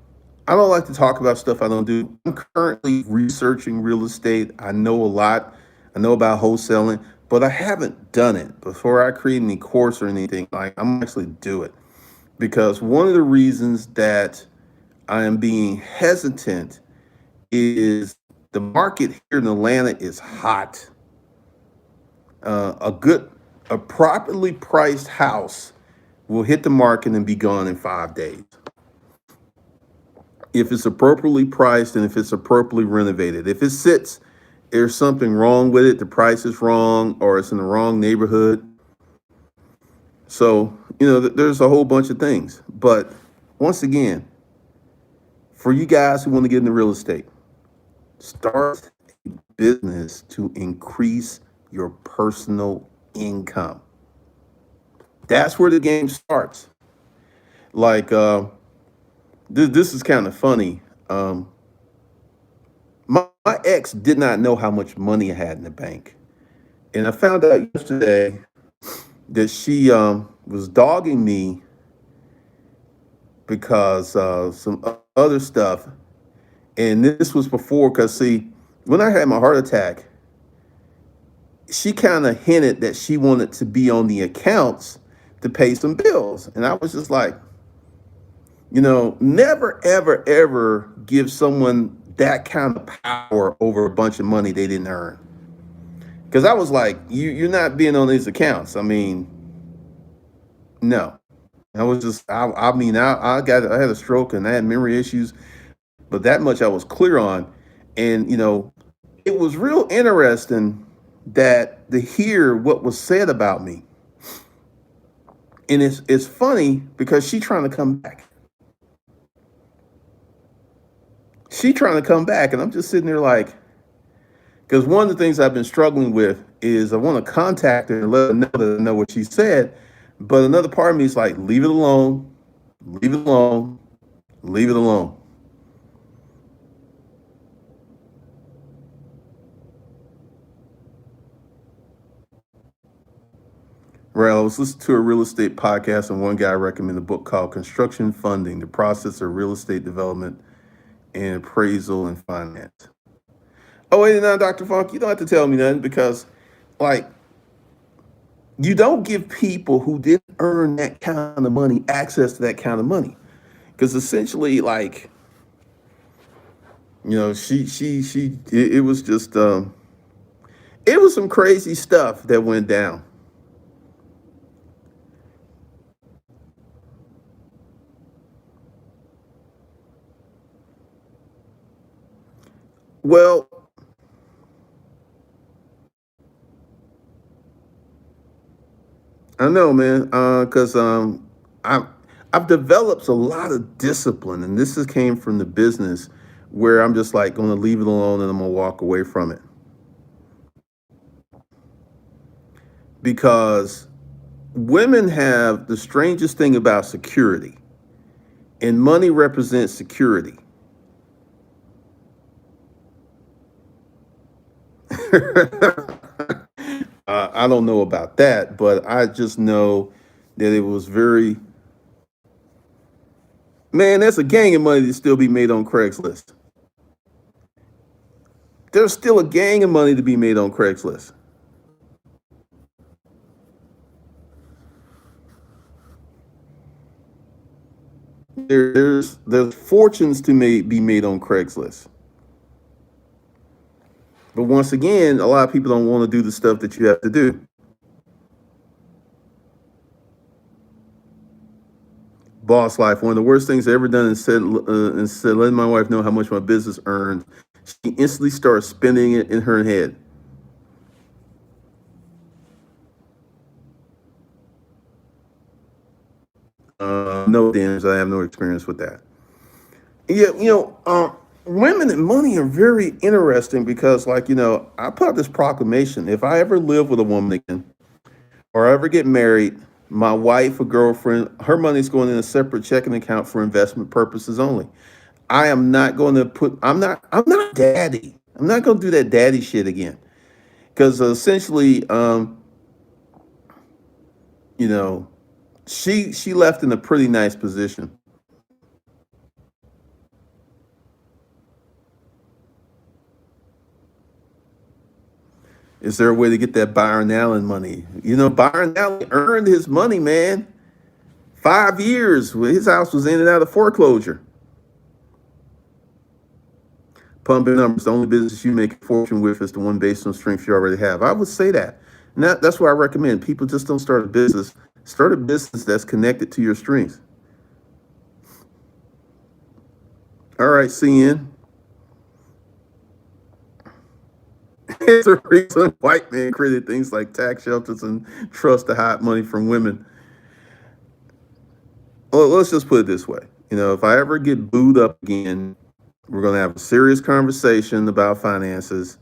I don't like to talk about stuff I don't do. I'm currently researching real estate. I know a lot. I know about wholesaling, but I haven't done it. Before I create any course or anything, like I'm actually do it. Because one of the reasons that I am being hesitant is the market here in Atlanta is hot. A properly priced house will hit the market and be gone in 5 days. If it's appropriately priced and if it's appropriately renovated. If it sits, there's something wrong with it. The price is wrong or it's in the wrong neighborhood. So, there's a whole bunch of things. But once again, for you guys who want to get into real estate, start a business to increase your personal income. That's where the game starts. Like, this is kind of funny. My ex did not know how much money I had in the bank. And I found out yesterday that she was dogging me because some other stuff. And this was before, because see, when I had my heart attack, she kind of hinted that she wanted to be on the accounts to pay some bills. And I was just like, never, ever, ever give someone that kind of power over a bunch of money they didn't earn. Because I was like, you're not being on these accounts. I mean, no. I was just, I mean, I had a stroke and I had memory issues, but that much I was clear on. And, it was real interesting that to hear what was said about me. And it's funny because she's trying to come back. She trying to come back. And I'm just sitting there like, because one of the things I've been struggling with is I want to contact her and let her know that I know what she said. But another part of me is like, leave it alone, leave it alone, leave it alone. Right, I was listening to a real estate podcast and one guy recommended a book called Construction Funding, the Process of Real Estate Development and Appraisal and Finance. Oh, wait, now, Dr. Funk, you don't have to tell me nothing because, like, you don't give people who didn't earn that kind of money access to that kind of money. Because essentially, like, it was just, it was some crazy stuff that went down. Well, I know, man, because I I've developed a lot of discipline, and this has came from the business where I'm just like going to leave it alone and I'm gonna walk away from it because women have the strangest thing about security, and money represents security. I don't know about that, but I just know that it was very, man, there's a gang of money to still be made on Craigslist. There's still a gang of money to be made on Craigslist. There's fortunes to be made on Craigslist. But once again, a lot of people don't want to do the stuff that you have to do. Boss life. One of the worst things I ever done is said, letting my wife know how much my business earned. She instantly starts spinning it in her head. No, damage. I have no experience with that. Yeah, women and money are very interesting because, like, I put out this proclamation: if I ever live with a woman again, or ever get married, my wife or girlfriend, her money's going in a separate checking account for investment purposes only. I am not going to put. I'm not daddy. I'm not going to do that daddy shit again because essentially, you know, She left in a pretty nice position. Is there a way to get that Byron Allen money? You know, Byron Allen earned his money, man. 5 years, his house was in and out of foreclosure. Pumping numbers. The only business you make a fortune with is the one based on strengths you already have. I would say that. And that's what I recommend. People just don't start a business. Start a business that's connected to your strengths. All right, CN. It's a reason white men created things like tax shelters and trust to hide money from women. Well, let's just put it this way. You know, if I ever get booed up again, we're going to have a serious conversation about finances,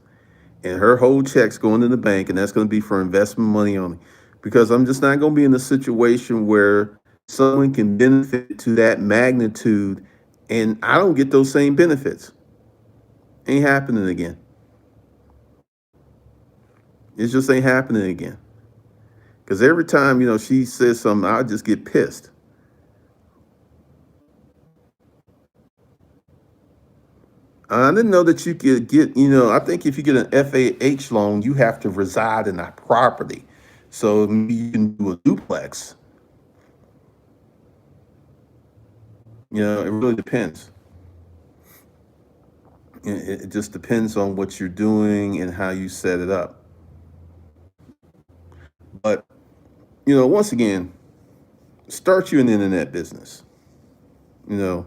and her whole check's going to the bank, and that's going to be for investment money only. Because I'm just not going to be in a situation where someone can benefit to that magnitude and I don't get those same benefits. Ain't happening again. It just ain't happening again. Because every time, you know, she says something, I just get pissed. I didn't know that you could get, you know, I think if you get an FHA loan, you have to reside in that property. So maybe you can do a duplex. You know, it really depends. It just depends on what you're doing and how you set it up. But, you know, once again, start you an internet business. You know,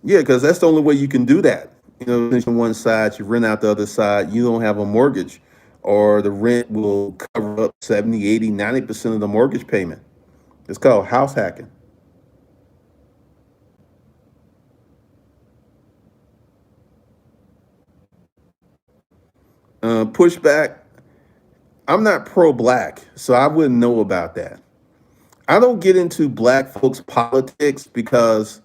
yeah, because that's the only way you can do that. You know, finish on one side, you rent out the other side, you don't have a mortgage, or the rent will cover up 70, 80, 90% of the mortgage payment. It's called house hacking. Pushback. I'm not pro-black, so I wouldn't know about that. I don't get into black folks' politics because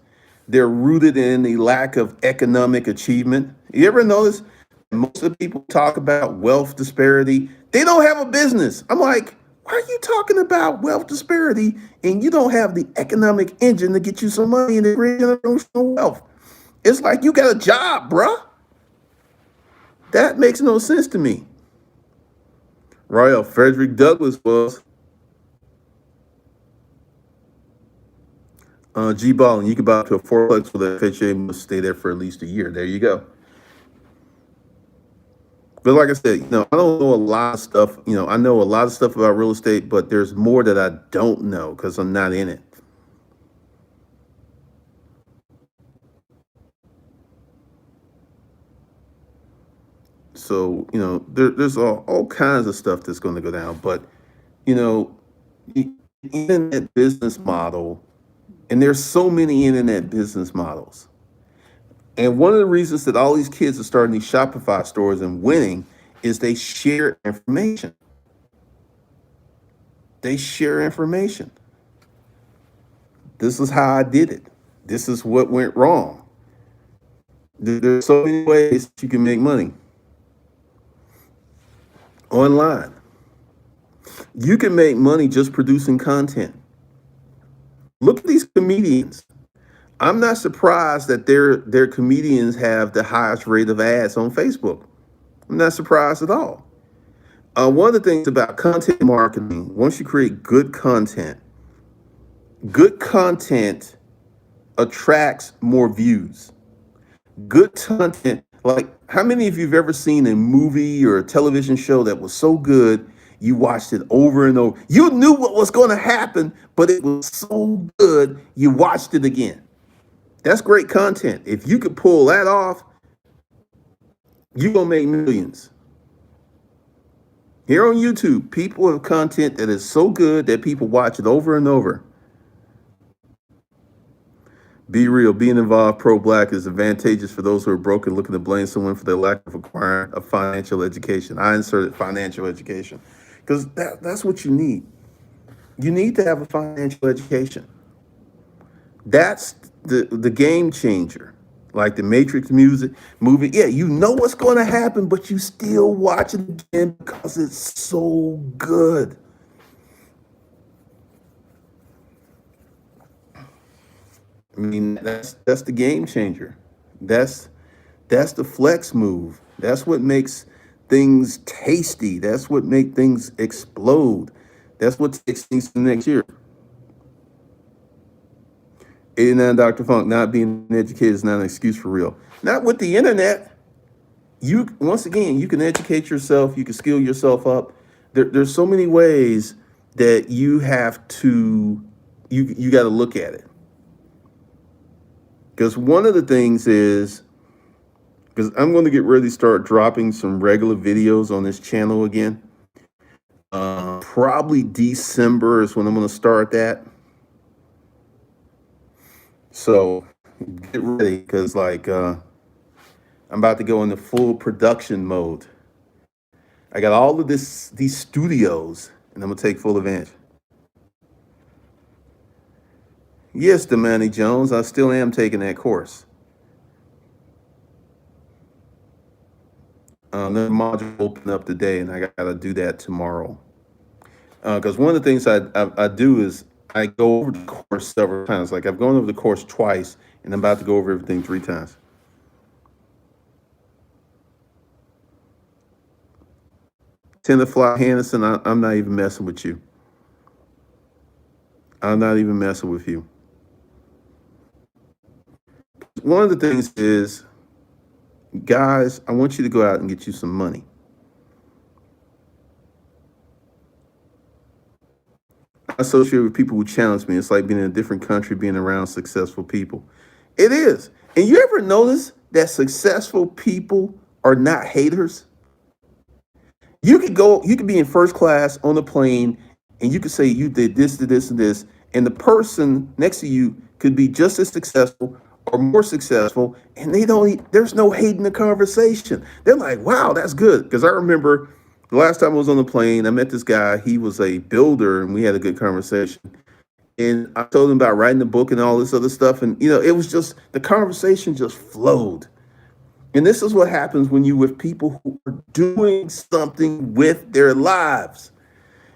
they're rooted in the lack of economic achievement. You ever notice most of the people talk about wealth disparity? They don't have a business. I'm like, why are you talking about wealth disparity and you don't have the economic engine to get you some money and to create generational wealth? It's like you got a job, bruh. That makes no sense to me. Royal Frederick Douglass was G Ball, and you can buy up to a fourplex with a FHA, must stay there for at least a year. There you go. But like I said, you know, I don't know a lot of stuff. You know, I know a lot of stuff about real estate, but there's more that I don't know because I'm not in it. So, you know, there's all kinds of stuff that's going to go down. But, you know, the internet business model, and there's so many internet business models. And one of the reasons that all these kids are starting these Shopify stores and winning is they share information. They share information. This is how I did it. This is what went wrong. There's so many ways that you can make money online. You can make money just producing content. Look at these comedians. I'm not surprised that their comedians have the highest rate of ads on Facebook. I'm not surprised at all. One of the things about content marketing, once you create good content attracts more views. Good content, like how many of you have ever seen a movie or a television show that was so good, you watched it over and over. You knew what was going to happen, but it was so good, you watched it again. That's great content. If you could pull that off, you're going to make millions. Here on YouTube, people have content that is so good that people watch it over and over. Be real, being involved pro-black is advantageous for those who are broke and looking to blame someone for their lack of acquiring a financial education. I inserted financial education because that's what you need. You need to have a financial education. That's the game changer. Like the Matrix movie. Yeah, you know what's going to happen, but you still watch it again because it's so good. I mean, that's the game changer. That's that's the flex move. That's what makes things tasty. That's what makes things explode. That's what takes things to the next year. 89 Dr. Funk, not being educated is not an excuse for real. Not with the internet. You once again, you can educate yourself, you can skill yourself up. There's so many ways that you have to you got to look at it. Because one of the things is because I'm going to get ready to start dropping some regular videos on this channel again. Probably December is when I'm going to start that. So get ready because I'm about to go into full production mode. I got all of these studios, and I'm gonna take full advantage. Yes, Damani Jones, I still am taking that course. The module opened up today, and I got to do that tomorrow. Because one of the things I do is I go over the course several times. Like I've gone over the course twice, and I'm about to go over everything 3 times. Tenderfly Hannison, I'm not even messing with you. I'm not even messing with you. One of the things is, guys, I want you to go out and get you some money. I associate with people who challenge me. It's like being in a different country, being around successful people. It is. And you ever notice that successful people are not haters? You could be in first class on the plane, and you could say you did this, and this, and the person next to you could be just as successful or more successful, and there's no hate in the conversation. They're like, wow, that's good. Because I remember the last time I was on the plane, I met this guy. He was a builder, and we had a good conversation. And I told him about writing the book and all this other stuff. And, it was just, the conversation just flowed. And this is what happens when you with people who are doing something with their lives.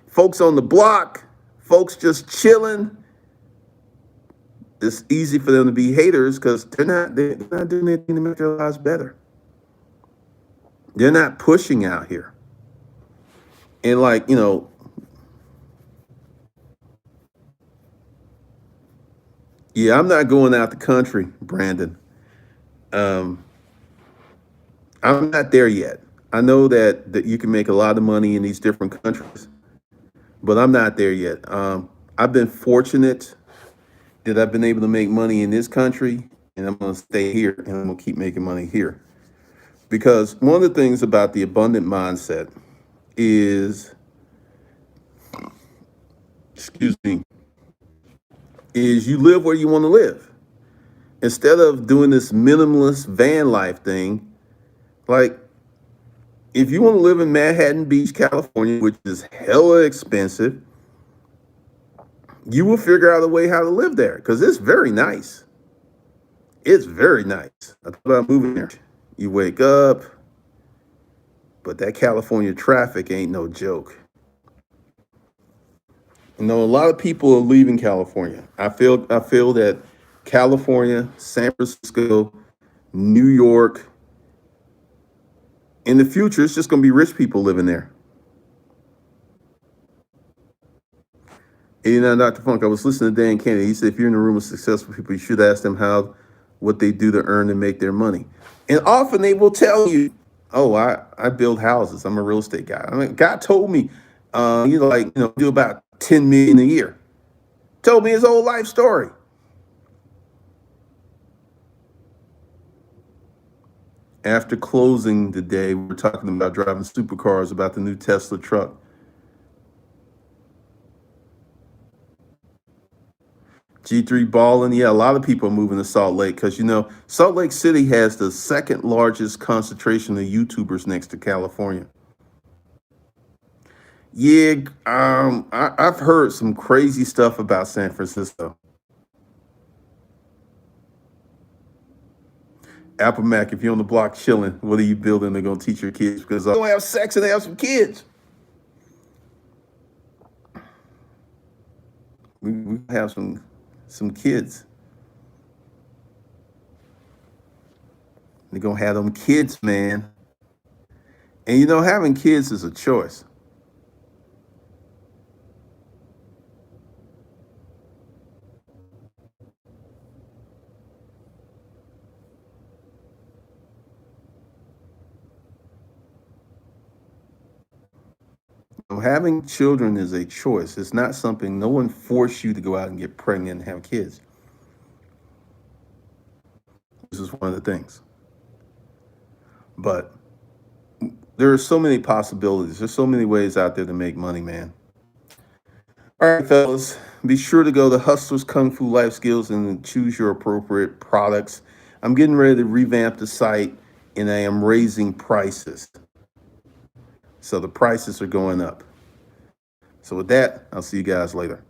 Folks on the block, folks just chilling. It's easy for them to be haters because they're not doing anything to make their lives better. They're not pushing out here. And yeah, I'm not going out the country, Brandon. I'm not there yet. I know that you can make a lot of money in these different countries, but I'm not there yet. I've been fortunate that I've been able to make money in this country, and I'm going to stay here, and I'm going to keep making money here. Because one of the things about the abundant mindset is, excuse me, is you live where you want to live. Instead of doing this minimalist van life thing, like if you want to live in Manhattan Beach, California, which is hella expensive, you will figure out a way how to live there because it's very nice. It's very nice. I thought about moving there. You wake up, but that California traffic ain't no joke. A lot of people are leaving California. I feel that California, San Francisco, New York, in the future, it's just going to be rich people living there. 89 Dr. Funk, I was listening to Dan Kennedy. He said, if you're in a room with successful people, you should ask them what they do to earn and make their money. And often they will tell you, oh, I build houses. I'm a real estate guy. I mean, God told me, do about 10 million a year. Told me his whole life story. After closing the day, we were talking about driving supercars, about the new Tesla truck. G3 balling. Yeah, a lot of people are moving to Salt Lake because, Salt Lake City has the second largest concentration of YouTubers next to California. Yeah, I've heard some crazy stuff about San Francisco. Apple Mac, if you're on the block chilling, what are you building? They're going to teach your kids because they don't have sex and they have some kids. We have some kids. They're gonna have them kids, man. And you know, having kids is a choice. Having children is a choice. It's not something, no one forced you to go out and get pregnant and have kids. This is one of the things. But there are so many possibilities. There's so many ways out there to make money, man. All right, fellas, be sure to go to Hustlers Kung Fu Life Skills and choose your appropriate products. I'm getting ready to revamp the site and I am raising prices. So the prices are going up. So with that, I'll see you guys later.